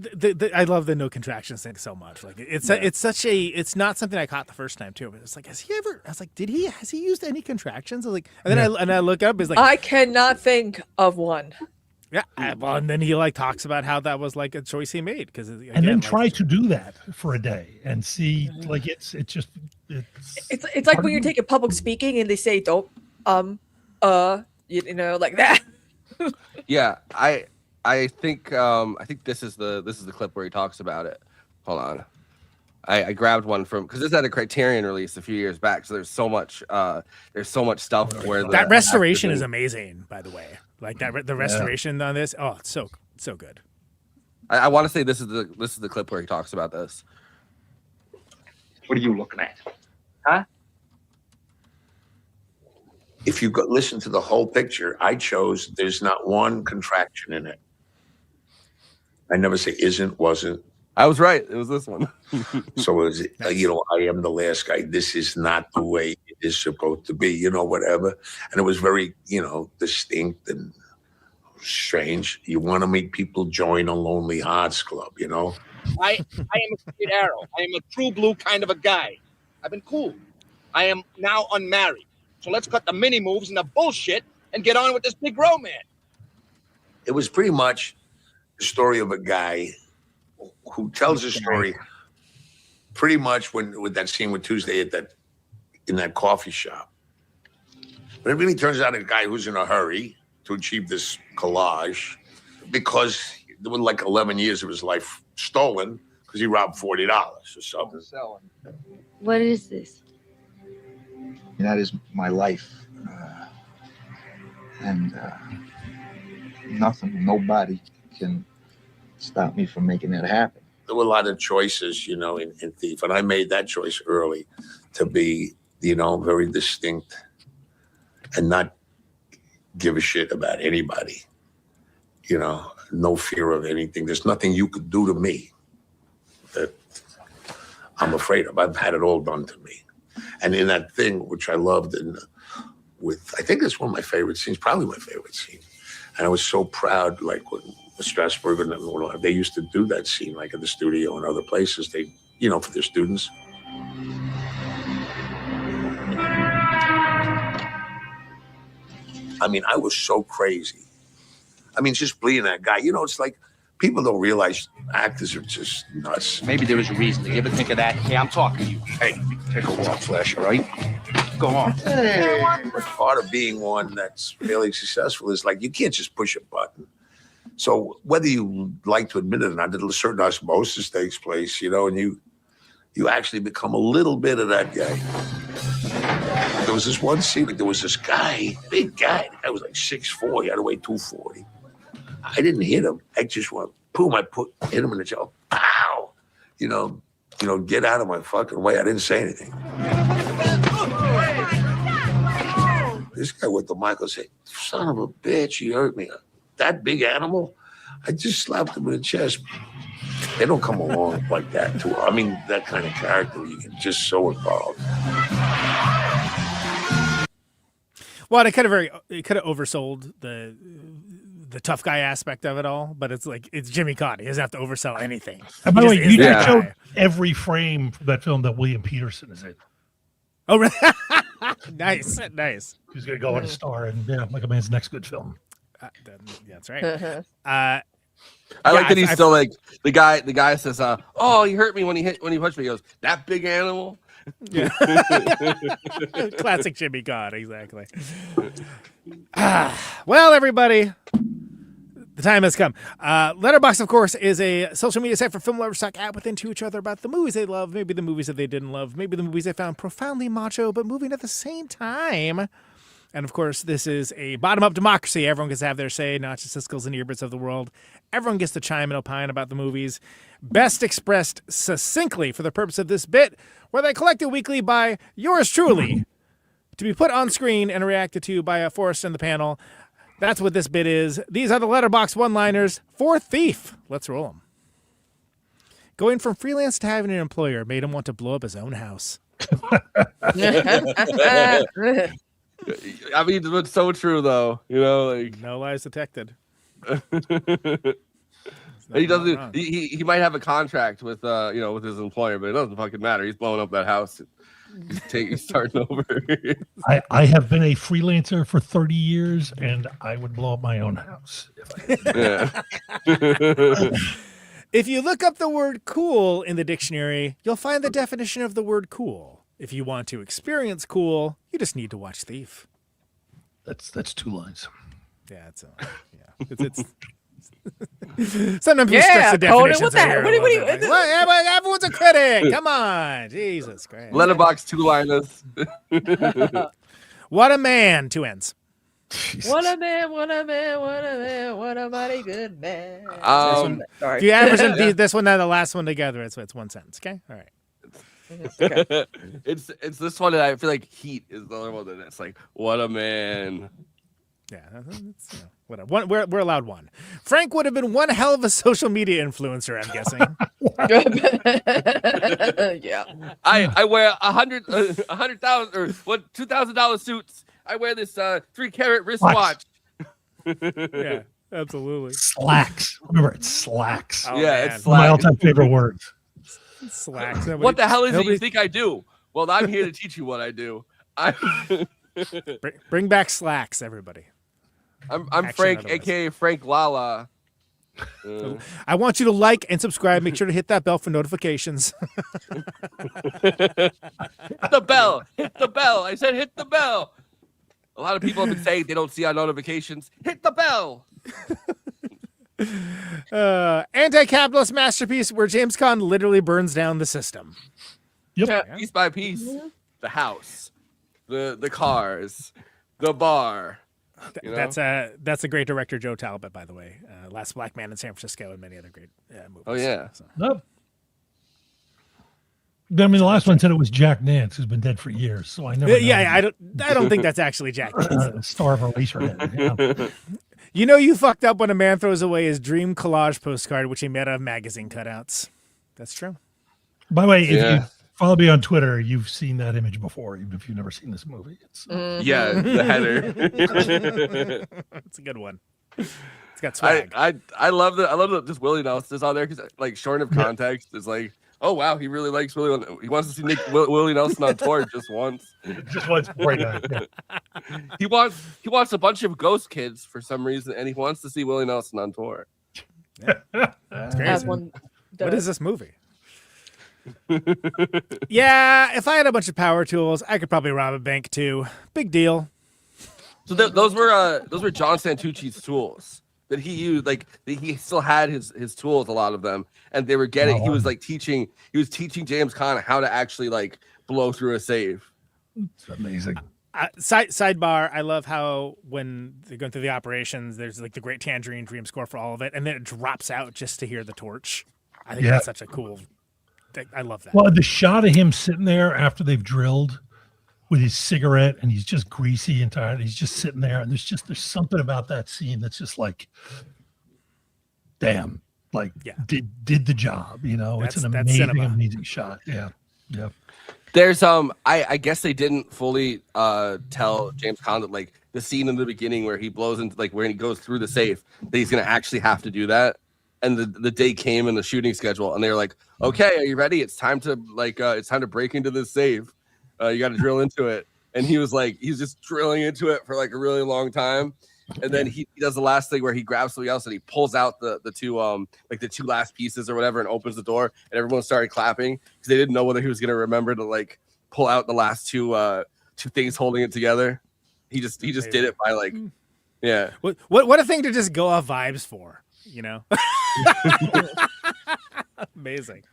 I love the no contractions thing so much. Like it's not something I caught the first time too. But it's like, has he used any contractions? I was like, and then I look up. It's like I cannot think of one. Yeah, well, and then he talks about how that was like a choice he made and then try to do that for a day and see it's like when you're taking public speaking and they say don't like that. Yeah, I think this is the clip where he talks about it. Hold on. I grabbed one from because this had a Criterion release a few years back, so there's so much stuff where that restoration is amazing, by the way. Like that the restoration on this, it's so good. I want to say this is the clip where he talks about this. What are you looking at? Huh? If you listen to the whole picture, I chose there's not one contraction in it. I never say isn't, wasn't. I was right. It was this one. So it was, I am the last guy. This is not the way it is supposed to be, whatever. And it was very, distinct and strange. You want to make people join a Lonely Hearts Club, I am a straight arrow. I am a true blue kind of a guy. I've been cool. I am now unmarried. So let's cut the mini moves and the bullshit and get on with this big romance. It was pretty much the story of a guy who tells a story pretty much with that scene with Tuesday in that coffee shop. But it really turns out a guy who's in a hurry to achieve this collage because there were like 11 years of his life stolen because he robbed $40 or something. What is this? That is my life. And nobody can stop me from making that happen. There were a lot of choices, in Thief. And I made that choice early to be, very distinct and not give a shit about anybody. No fear of anything. There's nothing you could do to me that I'm afraid of. I've had it all done to me. And in that thing, which I loved, I think it's one of my favorite scenes, probably my favorite scene. And I was so proud, like when Strasbourg and they used to do that scene, like at the studio and other places, they, for their students. I mean, I was so crazy. I mean, just being that guy, it's like people don't realize actors are just nuts. Maybe there was a reason. You ever think of that? Hey, I'm talking to you. Hey, take a walk, Flash, all right? Go on. Hey. But part of being one that's really successful is like you can't just push a button. So whether you like to admit it or not, a certain osmosis takes place, and you actually become a little bit of that guy. There was this one scene, there was this guy, big guy. The guy was like 6'4", he had to weigh 240. I didn't hit him. I just went, boom, hit him in the jaw. Pow! Get out of my fucking way. I didn't say anything. This guy with the mic will say, son of a bitch, he hurt me. That big animal, I just slapped him in the chest. They don't come along like that too. I mean, that kind of character, you get just so involved. Well, it kind of oversold the tough guy aspect of it all, but it's Jimmy Caan. He doesn't have to oversell anything. And by the way, you showed every frame from that film that William Peterson is in. Oh, really? Nice. He's going to go on a star and Michael Mann's next good film. That's right. I like that he's still like the guy says, "Oh, he hurt me when he punched me." He goes, "That big animal." Yeah. Classic Jimmy Caan, exactly. Well, everybody, the time has come. Letterboxd, of course, is a social media site for film lovers to talk out within to each other about the movies they love, maybe the movies that they didn't love, maybe the movies they found profoundly macho but moving at the same time. And of course, this is a bottom-up democracy. Everyone gets to have their say, not just the Siskels and Eberts of the world. Everyone gets to chime and opine about the movies. Best expressed succinctly for the purpose of this bit, where they collected weekly by yours truly, to be put on screen and reacted to by Forrest and the panel. That's what this bit is. These are the letterbox one-liners for Thief. Let's roll them. Going from freelance to having an employer made him want to blow up his own house. I mean, it's so true, though. You know, like no lies detected. He doesn't. He might have a contract with with his employer, but it doesn't fucking matter. He's blowing up that house. He's starting over. I have been a freelancer for 30 years, and I would blow up my own house. If you look up the word cool in the dictionary, you'll find the definition of the word cool. If you want to experience cool, you just need to watch Thief. That's 2 lines. Yeah, it's sometimes we stress the definitions. What the heck? What do you? Everyone's a critic. Come on, Jesus Christ. Letterbox 2-liners. What a man. 2 ends. Jesus. What a man, what a man, what a man, what a mighty good man. If you average this one and the last one together, it's 1 sentence. Okay, all right. Okay. It's this one that I feel like Heat is the other one that it's like, what a man. Yeah, whatever. We're allowed 1. Frank would have been one hell of a social media influencer, I'm guessing. Yeah. I wear $100,000 or $2,000 suits. I wear this 3-carat wristwatch. Yeah, absolutely. Slacks. Remember, it's slacks. Oh, yeah, man. it's One of my all-time favorite words. Slacks. What the hell is it you think I do? Well, I'm here to teach you what I do. Bring back slacks, everybody. I'm Frank, aka Frank Lala. I want you to like and subscribe. Make sure to hit that bell for notifications. Hit the bell. Hit the bell. I said hit the bell. A lot of people have been saying they don't see our notifications. Hit the bell. Anti-capitalist masterpiece where James Caan literally burns down the system. Yep. Yeah, piece by piece. The house, the cars, the bar. You know? That's a great director, Joe Talbot, by the way. Last Black Man in San Francisco and many other great movies. Oh yeah. So. Nope. I mean, the last one said it was Jack Nance, who's been dead for years. So I never. Yeah, I don't think that's actually Jack Nance. Star of Eraserhead. Yeah. You know, you fucked up when a man throws away his dream collage postcard, which he made out of magazine cutouts. That's true. By the way, if you follow me on Twitter, you've seen that image before, even if you've never seen this movie. It's, Yeah, the header. It's a good one. It's got swag. I love that just Willie Nelson is on there because, like, short of context, it's like, oh wow, he really likes Willie. He wants to see Willie Nelson on tour just once. Just once, right now. Yeah. He wants a bunch of ghost kids for some reason, and he wants to see Willie Nelson on tour. That's crazy. What is this movie? Yeah, if I had a bunch of power tools, I could probably rob a bank too. Big deal. So those were John Santucci's tools that he used. Like he still had his tools, a lot of them, and they were getting. He was teaching James Caan how to actually like blow through a safe. It's amazing. Sidebar, I love how when they're going through the operations, there's like the great Tangerine Dream score for all of it, and then it drops out just to hear the torch. I think that's such a cool. I love that. Well, the shot of him sitting there after they've drilled with his cigarette, and he's just greasy and tired. He's just sitting there, and there's something about that scene that's just like, damn, like did the job. You know, it's an amazing shot. Yeah. There's I guess they didn't fully tell James Caan that like the scene in the beginning where he blows into like where he goes through the safe that he's gonna actually have to do that. And the day came in the shooting schedule, and they were like, "Okay, are you ready? It's time to break into this safe. You got to drill into it." And he's just drilling into it for like a really long time, and then he does the last thing where he grabs something else and he pulls out the two last pieces or whatever and opens the door, and everyone started clapping because they didn't know whether he was gonna remember to like pull out the last two things holding it together. He just did it by like, yeah. What a thing to just go off vibes for. You know, amazing.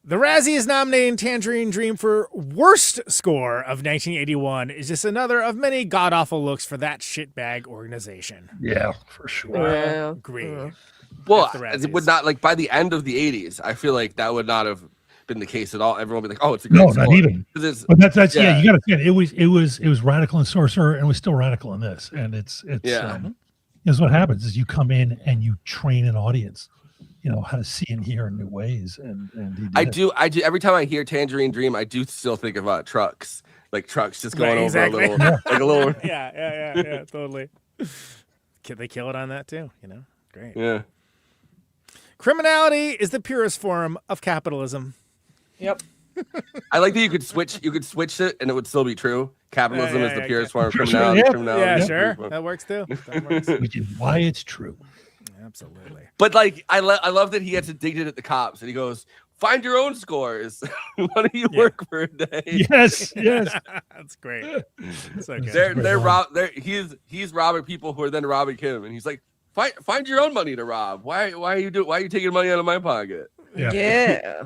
The Razzie is nominating Tangerine Dream for worst score of 1981. Is just another of many god-awful looks for that shitbag organization. Yeah, for sure. Agree. Well, it would not, like, by the end of the 80s, I feel like that would not have been the case at all. Everyone would be like, "Oh, it's a great score." Not even. But that's yeah. You got to say it was radical in Sorcerer, and it was still radical in this, and it's what happens is you come in and you train an audience, how to see and hear in new ways, and I do every time I hear Tangerine Dream, I do still think about trucks, like trucks just going over a little, like a little. Yeah, totally. They kill it on that too, Great. Yeah. Criminality is the purest form of capitalism. Yep. I like that you could switch it and it would still be true. Capitalism is the purest form of criminality. Yeah, sure. That works too. Which is why it's true. Absolutely. But like, I love that he gets addicted at the cops and he goes, "Find your own scores. Why don't you work for a day?" Yes. That's great. So good. He's robbing people who are then robbing him, and he's like, Find your own money to rob. Why are you taking money out of my pocket? Yeah.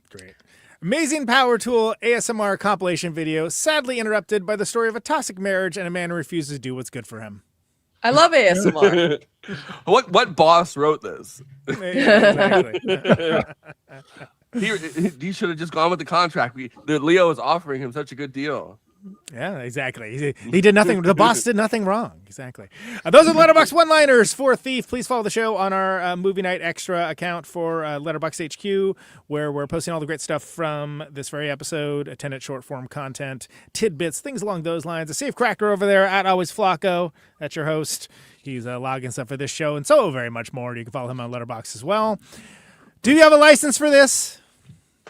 Great. Amazing Power Tool ASMR compilation video, sadly interrupted by the story of a toxic marriage and a man who refuses to do what's good for him. I love ASMR. What boss wrote this? Exactly. He should have just gone with the contract. Leo was offering him such a good deal. Yeah, exactly. He did nothing. The boss did nothing wrong. Exactly. Those are the Letterboxd one-liners for Thief. Please follow the show on our Movie Night Extra account for Letterboxd HQ, where we're posting all the great stuff from this very episode, attendant short-form content, tidbits, things along those lines. A safecracker over there at Always Flacco. That's your host. He's logging stuff for this show and so very much more. You can follow him on Letterboxd as well. Do you have a license for this?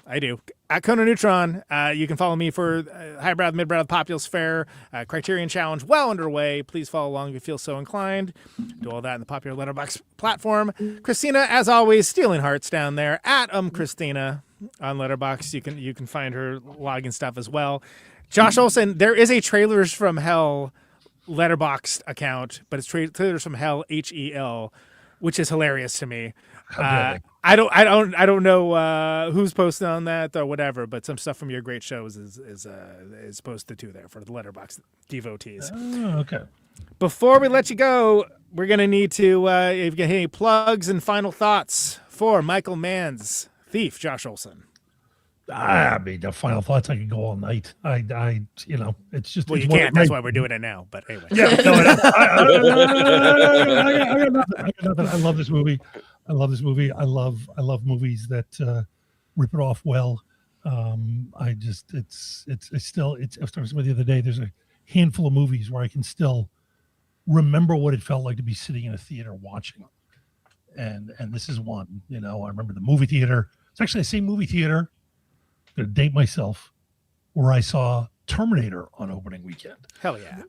I do. At Conan Neutron, you can follow me for Highbrow, Midbrow, Populous Fair, Criterion Challenge well underway. Please follow along if you feel so inclined. Do all that in the popular Letterboxd platform. Kristina, as always, stealing hearts down there at Kristina on Letterboxd. You can find her logging stuff as well. Josh Olson, there is a Trailers from Hell Letterboxd account, but it's Trailers from Hell HEL, which is hilarious to me. I don't know who's posted on that or whatever, but some stuff from your great shows is posted too there for the Letterboxd devotees. Oh, okay. Before we let you go, we're gonna need to if you get any plugs and final thoughts for Michael Mann's Thief, Josh Olson. I mean, the final thoughts. I could go all night. It's just. Well, you can't. That's why we're doing it now. But anyway. Yeah. No, I got nothing. I love this movie. I love movies that rip it off well. I was talking the other day. There's a handful of movies where I can still remember what it felt like to be sitting in a theater watching them. And this is one. I remember the movie theater. It's actually the same movie theater. To date myself, where I saw Terminator on opening weekend. Hell yeah.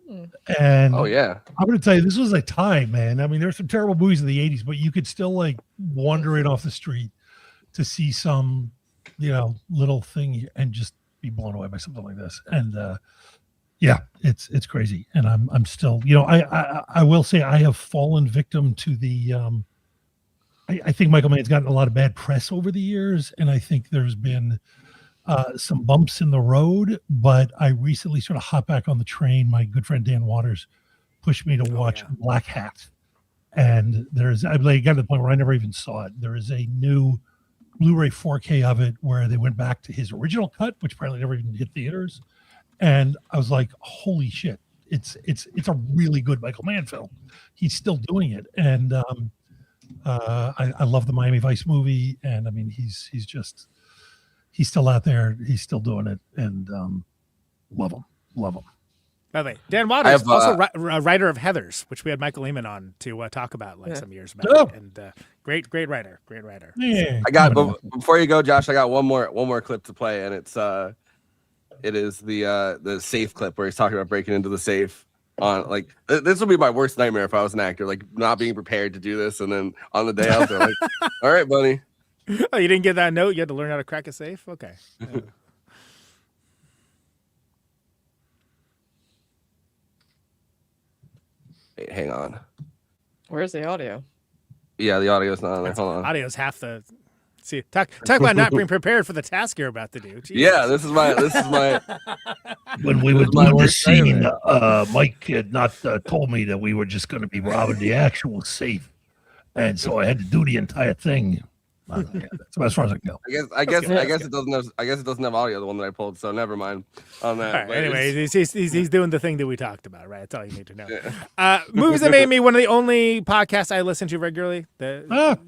And oh yeah, I'm going to tell you, this was a time, man. I mean, there's some terrible movies in the 80s, but you could still like wander in off the street to see some, little thing and just be blown away by something like this. And yeah, it's crazy. And I'm still, I will say I have fallen victim to the I think Michael Mann's gotten a lot of bad press over the years, and I think there's been some bumps in the road, but I recently sort of hopped back on the train. My good friend Dan Waters pushed me to watch Black Hat, and I got to the point where I never even saw it. There is a new Blu-ray 4K of it where they went back to his original cut, which apparently never even hit theaters, and I was like, "Holy shit! It's a really good Michael Mann film. He's still doing it." And I love the Miami Vice movie, and I mean he's still out there, he's still doing it, and love him. By the way, Dan Waters, also a writer of Heathers, which we had Michael Lehman on to talk about some years back, and great writer. Yeah, I got before you go, Josh. I got one more clip to play, and it is the safe clip where he's talking about breaking into the safe. On like this would be my worst nightmare if I was an actor, like not being prepared to do this, and then on the day out there, like, all right, buddy. Oh, you didn't get that note? You had to learn how to crack a safe? Okay. Yeah. Wait, hang on. Where's the audio? Yeah, the audio's not on there. Hold on. Audio's half the See, talk about not being prepared for the task you're about to do. Jesus. Yeah, this is my. When we were doing this scene, Mike had not told me that we were just going to be robbing the actual safe, and so I had to do the entire thing. That's about as far as I can go. I guess it doesn't have. I guess it doesn't have audio. The one that I pulled, so never mind on that. All right, anyway, he's doing the thing that we talked about, right? That's all you need to know. Movies that made me one of the only podcasts I listen to regularly.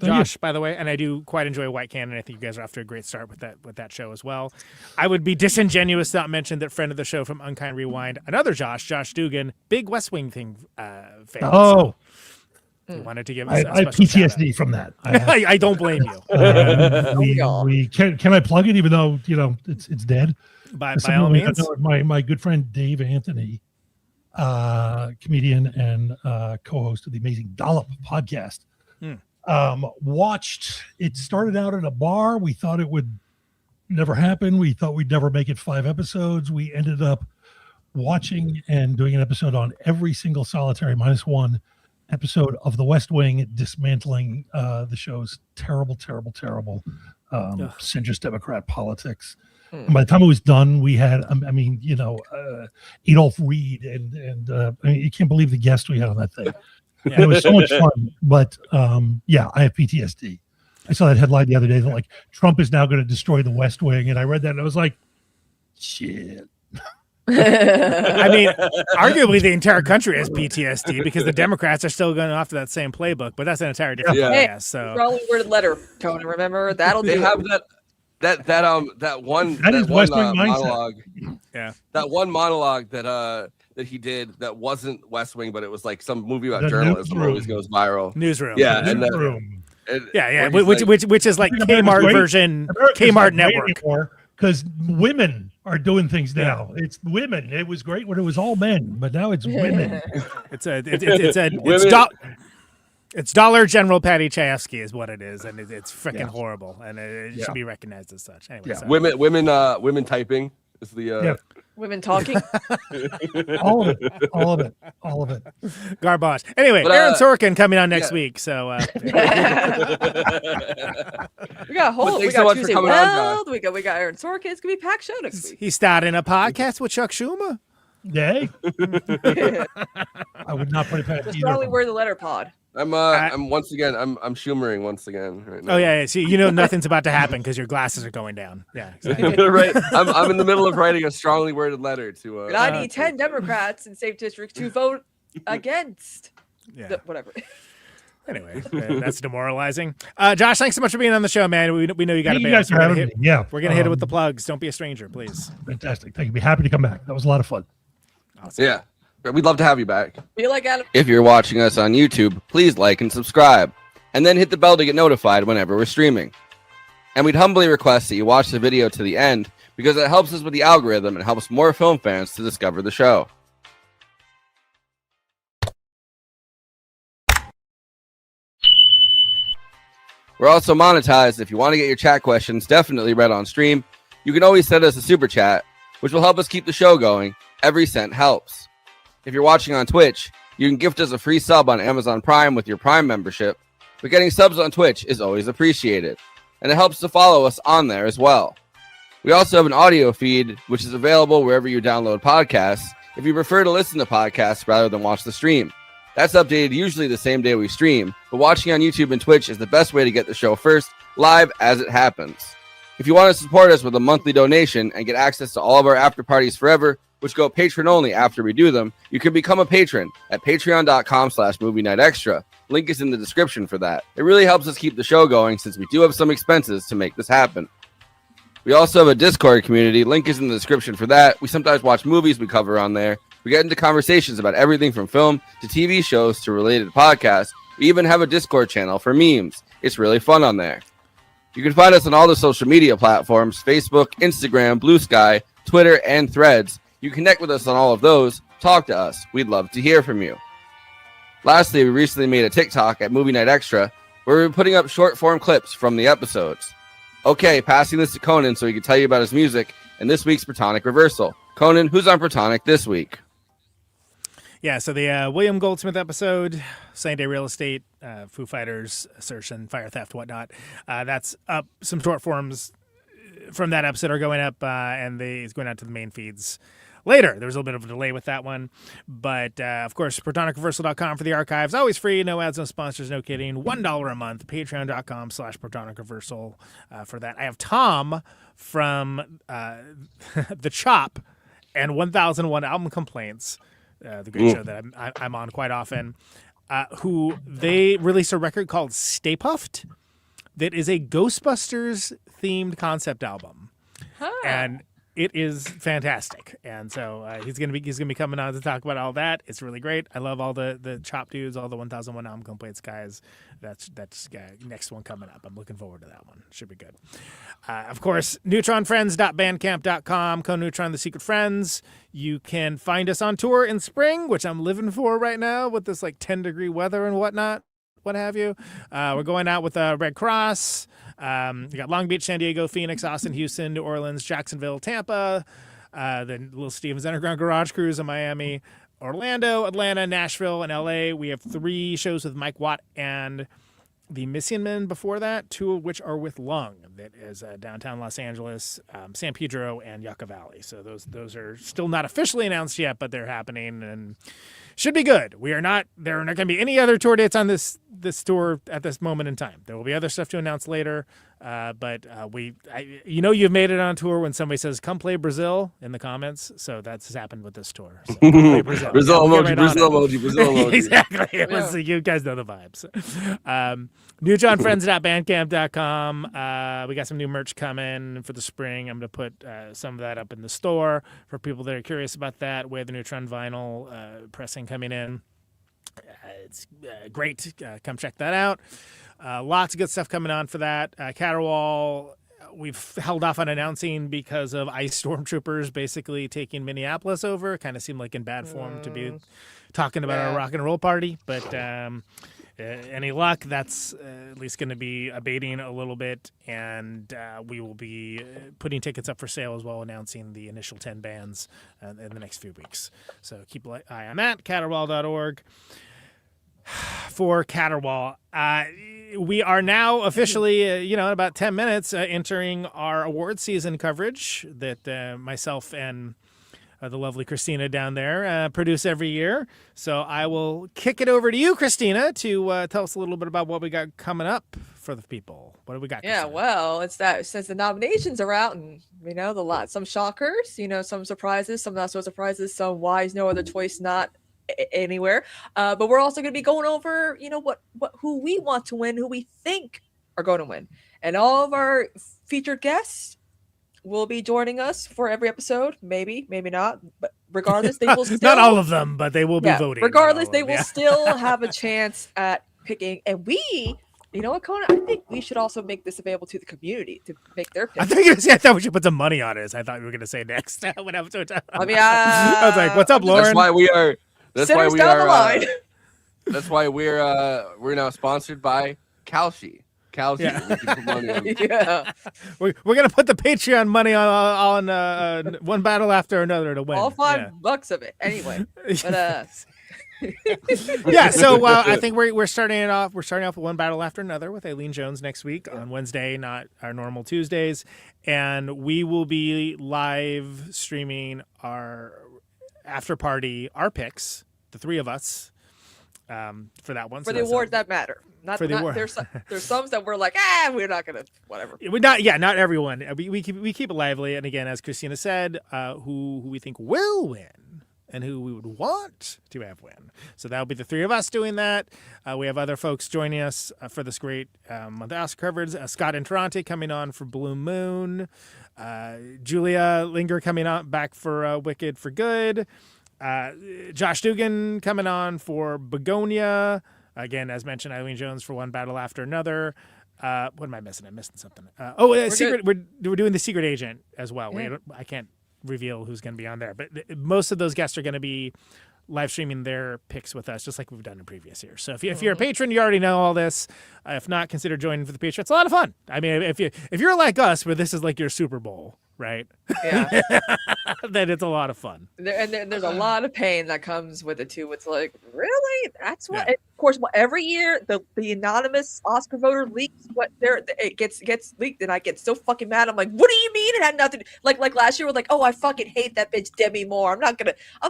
Josh, by the way, and I do quite enjoy White Cannon. I think you guys are off to a great start with that show as well. I would be disingenuous to not mention that friend of the show from Unkind Rewind, another Josh Dugan, big West Wing thing fan. Oh. He wanted to give us I have PTSD from that. I don't blame you. Can I plug it, even though it's dead? By all means. My good friend Dave Anthony, comedian and co-host of the amazing Dollop podcast, watched. It started out at a bar. We thought it would never happen. We thought we'd never make it 5 episodes. We ended up watching and doing an episode on every single solitary -1 episode of The West Wing, dismantling the show's terrible centrist Democrat politics. And by the time it was done, we had, Adolph Reed and you can't believe the guest we had on that thing. And it was so much fun. But I have PTSD. I saw that headline the other day that Trump is now going to destroy the West Wing, and I read that and I was like, shit. I mean, arguably the entire country has PTSD because the Democrats are still going off to that same playbook, but that's an entirely different podcast. So, strongly worded letter, Conan. Remember that'll they do. Have that one monologue. Yeah, that one monologue that he did that wasn't West Wing, but it was like some movie about journalism. Always goes viral. Newsroom. Yeah, Newsroom. Which is like Kmart version, Kmart network. Because women are doing things now. It's women. It was great when it was all men, but now it's women. It's Dollar General Patty Chayefsky is what it is, and it's freaking horrible, and it should be recognized as such. Anyway, women typing is the women talking. all of it. Garbage. Anyway, Aaron Sorkin coming on next week, so we got Tuesday Weld. We got Aaron Sorkin. It's gonna be a packed show next week. He's starting a podcast with Chuck Schumer. Yay! I would not put it past either. Strongly word the letter pod. I'm once again I'm Schumering once again right now. Oh yeah. See, nothing's about to happen because your glasses are going down. Yeah, exactly. Right. I'm in the middle of writing a strongly worded letter to. And I need 10 Democrats in safe districts to vote against. Whatever. Anyway, that's demoralizing. Josh, thanks so much for being on the show, man. We know you got to be. We're gonna hit it with the plugs. Don't be a stranger, please. Fantastic. Thank you. Be happy to come back. That was a lot of fun. Awesome. Yeah. We'd love to have you back. Feel like Adam. If you're watching us on YouTube, please like and subscribe, and then hit the bell to get notified whenever we're streaming. And we'd humbly request that you watch the video to the end because it helps us with the algorithm and helps more film fans to discover the show. We're also monetized. If you want to get your chat questions definitely read on stream, you can always send us a super chat, which will help us keep the show going. Every cent helps. If you're watching on Twitch, you can gift us a free sub on Amazon Prime with your Prime membership, but getting subs on Twitch is always appreciated, and it helps to follow us on there as well. We also have an audio feed, which is available wherever you download podcasts, if you prefer to listen to podcasts rather than watch the stream. That's updated usually the same day we stream, but watching on YouTube and Twitch is the best way to get the show first, live as it happens. If you want to support us with a monthly donation and get access to all of our after parties forever, which go patron only after we do them, you can become a patron at patreon.com/movie night extra. Link is in the description for that. It really helps us keep the show going since we do have some expenses to make this happen. We also have a Discord community. Link is in the description for that. We sometimes watch movies we cover on there. We get into conversations about everything from film to TV shows to related podcasts. We even have a Discord channel for memes. It's really fun on there. You can find us on all the social media platforms: Facebook, Instagram, Blue Sky, Twitter, and Threads. You connect with us on all of those. Talk to us. We'd love to hear from you. Lastly, we recently made a TikTok at Movie Night Extra where we're putting up short form clips from the episodes. Okay, passing this to Conan so he can tell you about his music and this week's Protonic Reversal. Conan, who's on Protonic this week? Yeah, so the William Goldsmith episode, Same Day Real Estate, Foo Fighters, Assertion, Fire Theft, whatnot. That's up. Some short forms from that episode are going up, and it's going out to the main feeds later. There was a little bit of a delay with that one. But, of course, protonicreversal.com for the archives. Always free, no ads, no sponsors, no kidding. $1 a month, patreon.com/protonicreversal for that. I have Tom from The Chop and 1001 Album Complaints, the great show that I'm on quite often, who they released a record called Stay Puffed that is a Ghostbusters-themed concept album. And it is fantastic, and so he's gonna be coming on to talk about all that. It's really great. I love all the Chop dudes, all the 1001 Album Complaints guys. That's next one coming up. I'm looking forward to that one. Should be good. Of course, neutronfriends.bandcamp.com. Conan Neutron, The Secret Friends. You can find us on tour in spring, which I'm living for right now with this like 10-degree weather and whatnot. What have you. We're going out with Red Cross. We got Long Beach, San Diego, Phoenix, Austin, Houston, New Orleans, Jacksonville, Tampa, the Little Steven's Underground Garage Cruise in Miami, Orlando, Atlanta, Nashville, and LA. We have 3 shows with Mike Watt and the Missing Men before that, 2 of which are with Lung. That is downtown Los Angeles, San Pedro, and Yucca Valley. So those are still not officially announced yet, but they're happening and should be good. There are not going to be any other tour dates on this tour at this moment in time. There will be other stuff to announce later, but you've made it on tour when somebody says, come play Brazil in the comments. So that's happened with this tour. So come play Brazil. Brazil emoji. Exactly. You guys know the vibes. NeutronFriends.bandcamp.com. We got some new merch coming for the spring. I'm going to put some of that up in the store for people that are curious about that. We have the Neutron vinyl pressing coming in. It's great. Come check that out. Lots of good stuff coming on for that. Caterwaul, we've held off on announcing because of ICE stormtroopers basically taking Minneapolis over. Kind of seemed like in bad form to be talking about our rock and roll party. But any luck, that's at least going to be abating a little bit. And we will be putting tickets up for sale as well, announcing the initial 10 bands in the next few weeks. So keep an eye on that, caterwaul.org. For Caterwaul, we are now officially, in about 10 minutes, entering our award season coverage that myself and the lovely Kristina down there produce every year. So I will kick it over to you, Kristina, to tell us a little bit about what we got coming up for the people. What do we got? Yeah, Kristina? well, it's that since the nominations are out, and some shockers, some surprises, some not so surprises, some wise, no other choice, not anywhere. But we're also going to be going over, who we want to win, who we think are going to win, and all of our featured guests will be joining us for every episode. Maybe not, but regardless, they will still not all of them, but they will be voting. Regardless, they will still have a chance at picking. And we, you know what, Conan? I think we should also make this available to the community to make their pick. I thought we should put some money on it. I thought we were going to say next. When episode I mean, I was like, "What's up, Lauren?" That's why we are. That's why Sinners we down are. the line. That's why we're now sponsored by Kalshi. Kalshi. Yeah. We can put money on. Yeah. We're gonna put the Patreon money on one battle after another to win. All $5 of it. Anyway. But yeah, so I think we're starting it off. We're starting off with One Battle After Another with Aileen Jones next week on Wednesday, not our normal Tuesdays, and we will be live streaming our after party, our picks, the 3 of us, for that one. For the awards that matter. For the award. There's some that we're like, we're not gonna whatever. Not everyone. We keep it lively, and again, as Kristina said, who we think will win and who we would want to have win. So that'll be the 3 of us doing that. We have other folks joining us for this great month of Oscar coverage. Scott and Toronto coming on for Blue Moon. Julia Linger coming on back for Wicked for Good. Josh Dugan coming on for Begonia. Again, as mentioned, Eileen Jones for One Battle After Another. What am I missing? I'm missing something. Secret. We're doing the Secret Agent as well. Yeah. I can't reveal who's going to be on there, but most of those guests are going to be live streaming their picks with us, just like we've done in previous years. So if you're a patron, you already know all this. If not, consider joining for the Patreon. It's a lot of fun. I mean, if you're like us, where this is like your Super Bowl, right? Yeah. Then it's a lot of fun. There's a lot of pain that comes with it too. It's like, really? That's what? Yeah. Of course, every year the anonymous Oscar voter leaks what it gets leaked, and I get so fucking mad. I'm like, what do you mean it had nothing? Like last year, we're like, oh, I fucking hate that bitch Demi Moore. I'm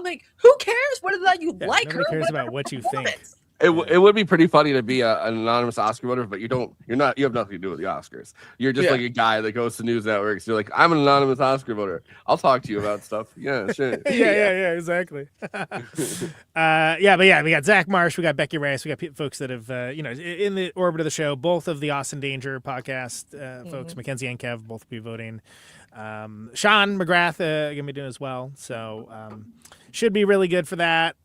like, who cares? What is that? You like her? Nobody cares about what you think. It would be pretty funny to be an anonymous Oscar voter, but you have nothing to do with the Oscars. You're just like a guy that goes to news networks. You're like, I'm an anonymous Oscar voter. I'll talk to you about stuff. Yeah, sure. yeah, exactly. We got Zach Marsh, we got Becky Rice, we got folks that have, in the orbit of the show. Both of the Austin Danger podcast folks, Mackenzie and Kev, both will be voting. Sean McGrath gonna be doing as well. So should be really good for that.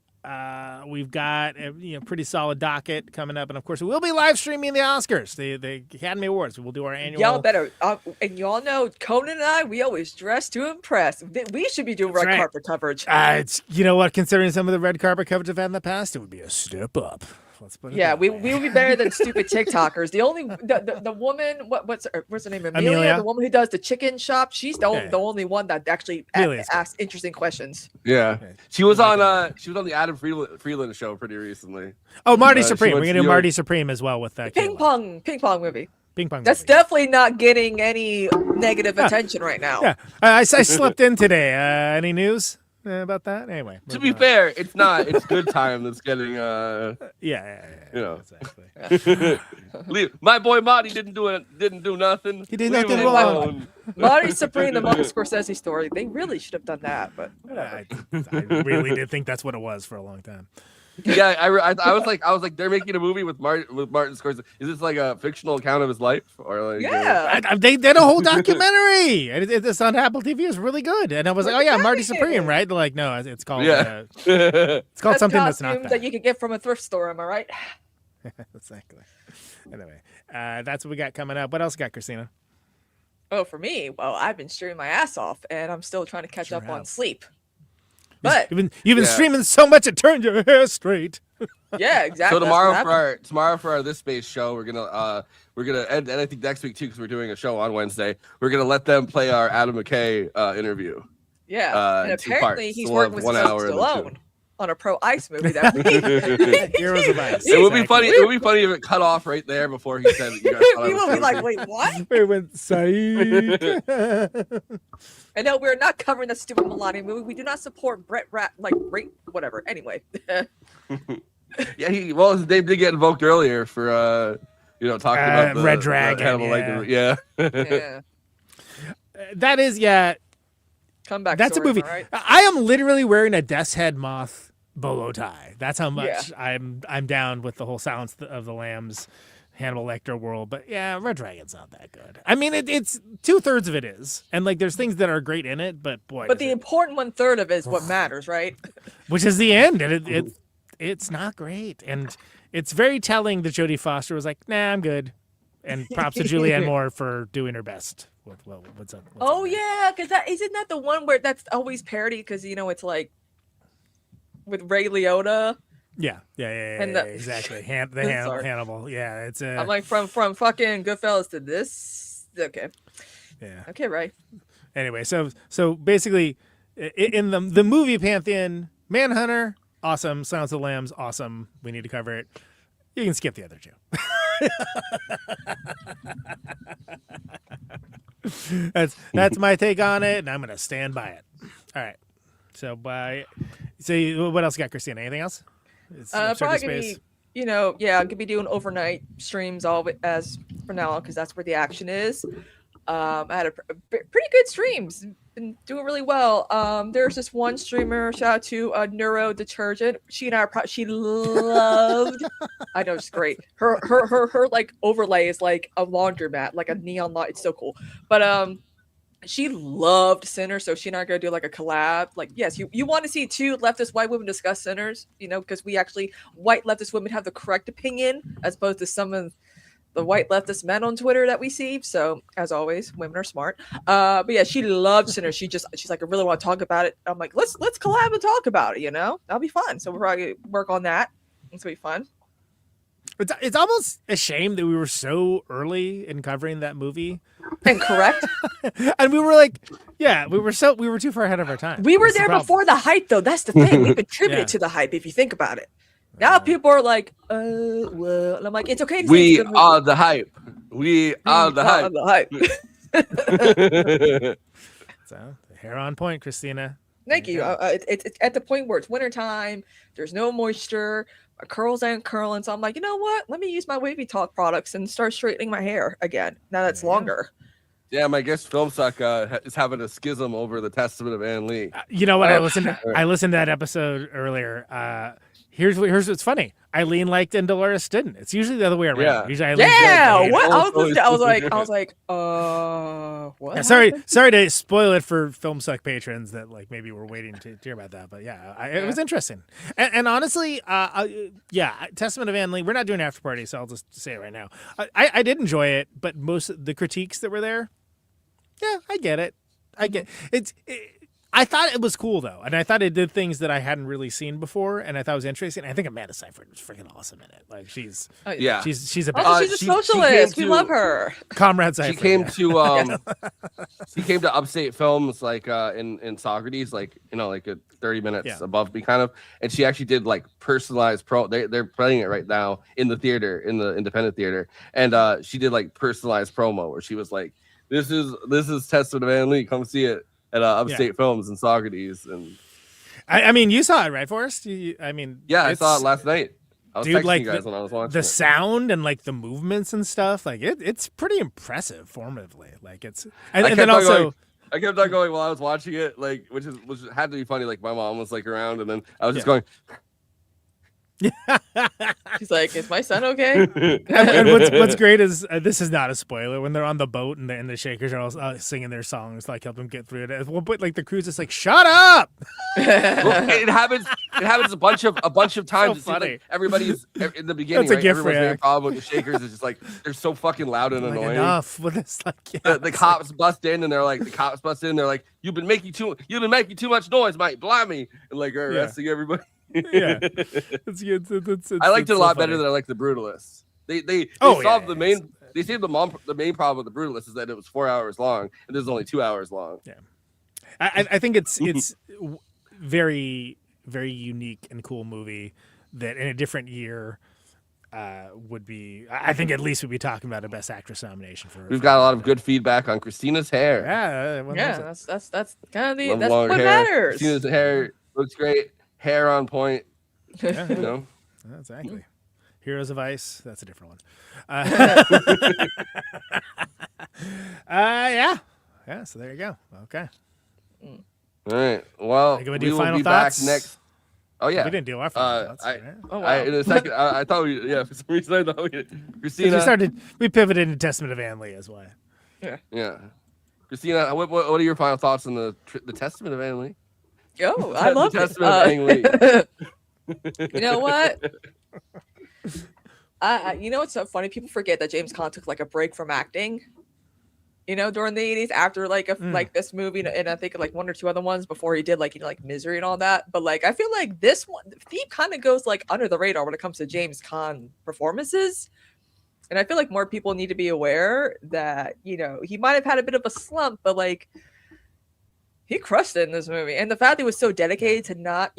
We've got a pretty solid docket coming up, and of course we will be live streaming the Oscars, the Academy Awards. We'll do our annual. Y'all better, and y'all know Conan and I, we always dress to impress. We should be doing red carpet coverage. It's what, considering some of the red carpet coverage I've had in the past, it would be a step up. Let's put it we would be better than stupid TikTokers. The only the woman, what's her name? Amelia, the woman who does the chicken shop. She's the only one that actually asks interesting questions. Yeah, she was on the Adam Freeland show pretty recently. Oh, Marty Supreme. We're gonna do Marty Supreme as well with that ping pong movie. Ping pong. That's definitely not getting any negative attention right now. Yeah, I slept in today. Any news about that? Anyway, to be fair, it's not. It's Good Time that's getting. Exactly. My boy Marty didn't do nothing. He did nothing wrong. Marty Supreme, the Martin Scorsese story. They really should have done that, but I really did think that's what it was for a long time. Yeah, I was like, they're making a movie with Martin Scorsese. Is this like a fictional account of his life, or like? They did a whole documentary. It's on Apple TV. It's really good, and I was like, oh yeah, Marty Supreme, right? They're like, no, it's called it's called something that's not that you could get from a thrift store. Am I right? Exactly. Anyway, that's what we got coming up. What else got, Kristina? Oh, for me, well, I've been streaming my ass off, and I'm still trying to catch up on sleep. But you've been streaming so much it turned your hair straight. Yeah, exactly. So tomorrow for our This Space show, we're gonna and I think next week too, because we're doing a show on Wednesday. We're gonna let them play our Adam McKay interview. Yeah, and apparently he's working with Sylvester Stallone on a pro ice movie that Heroes of Ice. It would be funny. It would be funny if it cut off right there before he said that you guys thought People would be like, wait, what? We went Saeed. I know we're not covering that stupid Melania movie. We do not support Brett Rat, whatever. Anyway. Yeah, his name did get invoked earlier for talking about the Red Dragon. Yeah. That is comeback. That's story, a movie. right? I am literally wearing a Death's Head moth bolo tie. That's how much I'm down with the whole Silence of the Lambs, Hannibal Lecter world. But yeah, Red Dragon's not that good. I mean, it's 2/3 of it is, and there's things that are great in it, but boy. But the important 1/3 of it is what matters, right? Which is the end, and it's not great, and it's very telling that Jodie Foster was like, "Nah, I'm good," and props to Julianne Moore for doing her best. What's up? Yeah, because isn't that the one where that's always parody? Because it's like with Ray Liotta. Yeah, exactly. Hannibal. Yeah, it's. I'm like from fucking Goodfellas to this. Okay. Yeah. Okay, right. Anyway, so basically, in the movie pantheon, Manhunter, awesome. Silence of the Lambs, awesome. We need to cover it. You can skip the other two. That's my take on it, and I'm gonna stand by it. All right. So what else you got, Kristina? Anything else? Probably gonna be, I'm gonna be doing overnight streams all as for now because that's where the action is. I had a pretty good streams. Been doing really well. There's this one streamer, shout out to Neuro Detergent. She and I she loved. I know it's great. Her overlay is like a laundromat, like a neon light. It's so cool. But she loved Sinners, so she and I are gonna do like a collab. Like, yes, you want to see two leftist white women discuss Sinners, because we actually white leftist women have the correct opinion as opposed to some of the white leftist men on Twitter that we see. So as always, women are smart. But yeah, she loved Sinners. She's like, I really want to talk about it. I'm like, let's collab and talk about it. That'll be fun. So we'll probably work on that. It's gonna be fun. It's almost a shame that we were so early in covering that movie. Incorrect. And we were like, we were too far ahead of our time. We were That's the there problem. before the hype, though. That's the thing. We contributed Yeah. to the hype, if you think about it. Now people are like, well, and I'm like, it's okay to say We it's a good movie. are the hype. We are the hype. So, hair on point, Kristina. Thank you. It's at the point where it's wintertime. There's no moisture. My curls aren't curling. So I'm like, you know what? Let me use my Wavy Talk products and start straightening my hair again. Now that's longer. Damn, I guess Film Suck is having a schism over the Testament of Ann Lee. You know what? I listened to that episode earlier. Here's what's funny. Eileen liked and Dolores didn't. It's usually the other way around. Yeah. Usually Eileen What? I was like, what? Yeah, sorry to spoil it for Film Suck patrons that like maybe were waiting to hear about that, but it was interesting. And honestly, Testament of Ann Lee. We're not doing after party, so I'll just say it right now. I did enjoy it, but most of the critiques that were there, I get it. I thought it was cool though, and I thought it did things that I hadn't really seen before, and I thought it was interesting. I think Amanda Seyfried was freaking awesome in it. Like she's a she's a socialist. We love her. Comrade Seyfried. She came to Upstate Films like in Socrates, like like a 30 minutes above me kind of, and she actually did like personalized they're playing it right now in the theater, in the independent theater, and she did like personalized promo where she was like, this is Testament of Ann Lee, come see it at Upstate Films in Socrates. And I mean, you saw it, right, Forrest? I saw it last night. I was texting you guys when I was watching the it. sound and like the movements and stuff. Like it's pretty impressive formatively. Like it's I kept on going while I was watching it, like which had to be funny. Like my mom was like around, and then I was just going. She's like, "Is my son okay?" and what's great is this is not a spoiler when they're on the boat and the Shakers are all singing their songs, like help them get through it. At one point, like the crew's just like, "Shut up!" Well, it happens a bunch of times. So funny. Like everybody's in the beginning. That's a right? gift Everybody's main react. problem with the Shakers is just like they're so fucking loud and Like, annoying. enough with this, like The cops bust in and they're like, they're like, you've been making too much noise, mate. Blimey, and like are arresting everybody. Yeah, it's I liked it a lot so funny. better than I liked the Brutalists. They Oh, solved yeah, the main. They saved the main problem with the Brutalists is that it was 4 hours long and this is only 2 hours long. Yeah, I think it's very, very unique and cool movie that in a different year would be. I think at least we'd be talking about a Best Actress nomination for. We've got a lot of good feedback on Christina's hair. That's kind of Love what longer hair. matters. Christina's hair looks great. Hair on point. Yeah. You know? Exactly. Heroes of Ice. That's a different one. Yeah. So there you go. Okay. All right. Well, Can we we do will final be thoughts? back next. Oh yeah. We didn't do our final thoughts. In a second, I thought we. Yeah, for some reason I thought we. Christina. We pivoted into Testament of Ann Lee as well. Yeah. Christina, what are your final thoughts on the Testament of Ann Lee? Oh, I love the Testament of Ann Lee. You know what? You know what's so funny? People forget that James Caan took like a break from acting. During the 80s after like this movie, and I think like one or two other ones before he did like Misery and all that. But like I feel like this one, the theme kind of goes like under the radar when it comes to James Caan performances. And I feel like more people need to be aware that he might have had a bit of a slump, but like he crushed it in this movie. And the fact that he was so dedicated to not,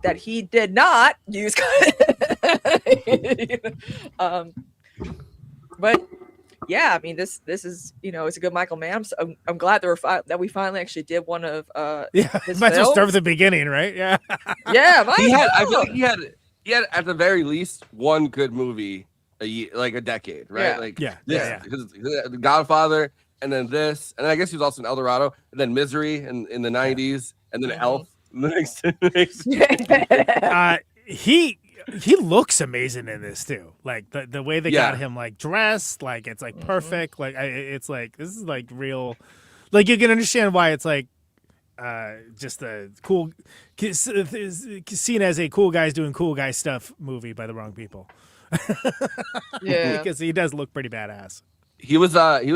that he did not use. But yeah, I mean, this is it's a good Michael Mann. So I'm glad that we finally actually did one of his might as well start films. with the beginning, right? Yeah. Yeah, I feel like he had at the very least one good movie a year, like a decade, right? Yeah. Like Yeah. because The Godfather, and then this, and I guess he was also in El Dorado, and then Misery in the 90s, and then Elf. He looks amazing in this too. Like the way they got him like dressed, like it's like perfect. Like it's like this is like real. Like you can understand why it's like just a cool, seen as a cool guys doing cool guy stuff movie by the wrong people. Yeah, because he does look pretty badass. He was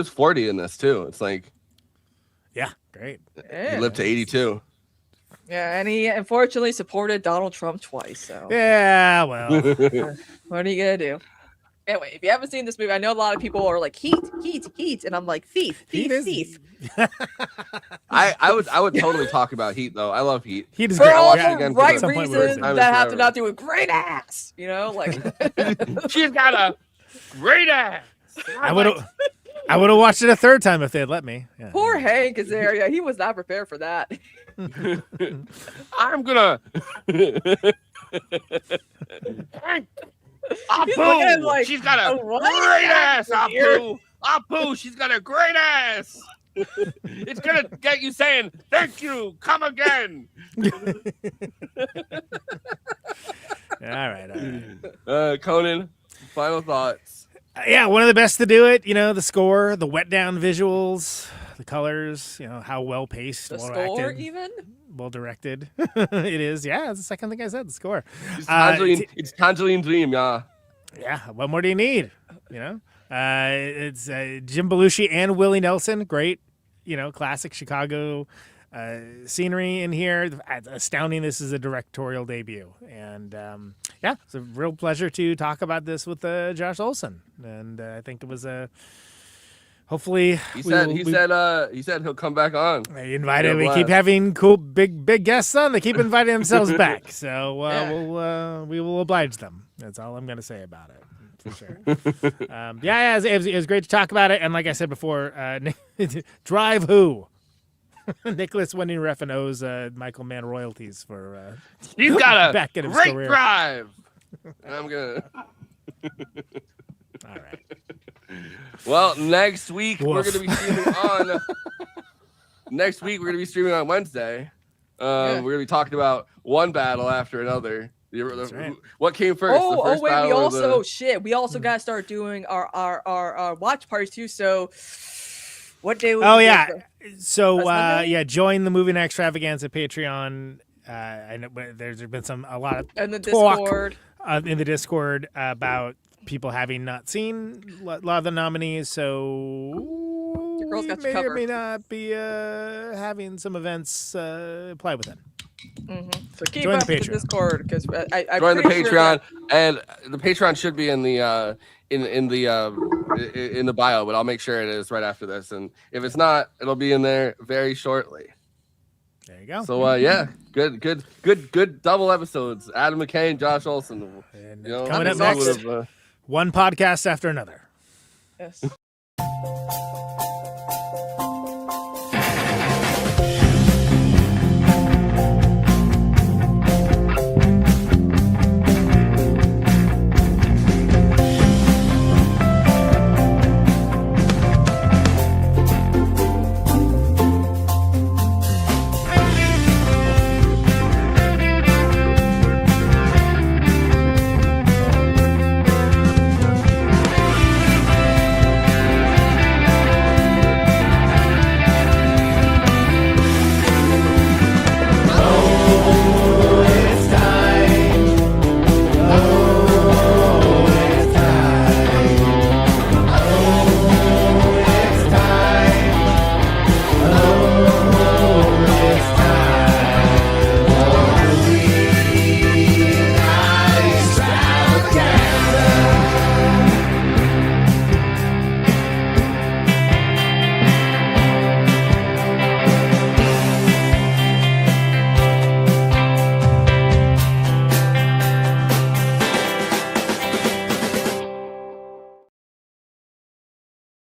40 in this too. It's like yeah, great. He lived to 82. Yeah, and he unfortunately supported Donald Trump twice. So yeah, well, what are you gonna do? Anyway, if you haven't seen this movie, I know a lot of people are like heat, and I'm like thief. I would totally talk about Heat though. I love Heat. Heat is For great. all Yeah. the right Some point reasons we're that have to not do with great ass. You know, like She's got a great ass. I would have watched it a third time if they had let me. Yeah. poor Hank is there. Yeah, he was not prepared for that. I'm gonna. He's looking at him like, she's got a "Oh, great ass, here." Apu. Apu, she's got a great ass. It's gonna get you saying, thank you, come again. All right. Conan, final thoughts. Yeah, one of the best to do it. You know, the score, the wet down visuals, the colors. You know how well paced, The well score, acted, even. well directed. It is. Yeah, it's the second thing I said. The score. It's Tangerine Dream, yeah. Yeah. What more do you need? You know, it's Jim Belushi and Willie Nelson. Great. You know, classic Chicago scenery in here. Astounding. This is a directorial debut, and yeah, it's a real pleasure to talk about this with Josh Olson. And I think it was a. Hopefully, He said he'll come back on. They invited. We keep having cool big guests on. They keep inviting themselves back. So we will oblige them. That's all I'm going to say about it. For sure. It was great to talk about it. And like I said before, Drive Who? Nicholas Winding Refn owes Michael Mann royalties for He's got a back in his great career. drive. I'm gonna. All right. Well, next week we're Woof. gonna be streaming on. Next week we're gonna be streaming on Wednesday. We're gonna be talking about one battle after another. Right. What came first? the first Wait, battle we or also the... we also got to start doing our watch parties too. So what day? Oh yeah. So Monday? join the Movie Night Extravaganza Patreon. I know there's been a lot of And the talk Discord. In the Discord about people having not seen a lot of the nominees. So The girls got you may or covered. may not be having some events play within. Mm-hmm. So keep Join up the with the Patreon. Discord because I Join the pretty sure Patreon, that- and the Patreon should be in the in the bio, but I'll make sure it is right after this. And if it's not, it'll be in there very shortly. There you go. So yeah, good double episodes. Adam McCain, Josh Olson. And You know, coming up who next, would've, one podcast after another. Yes.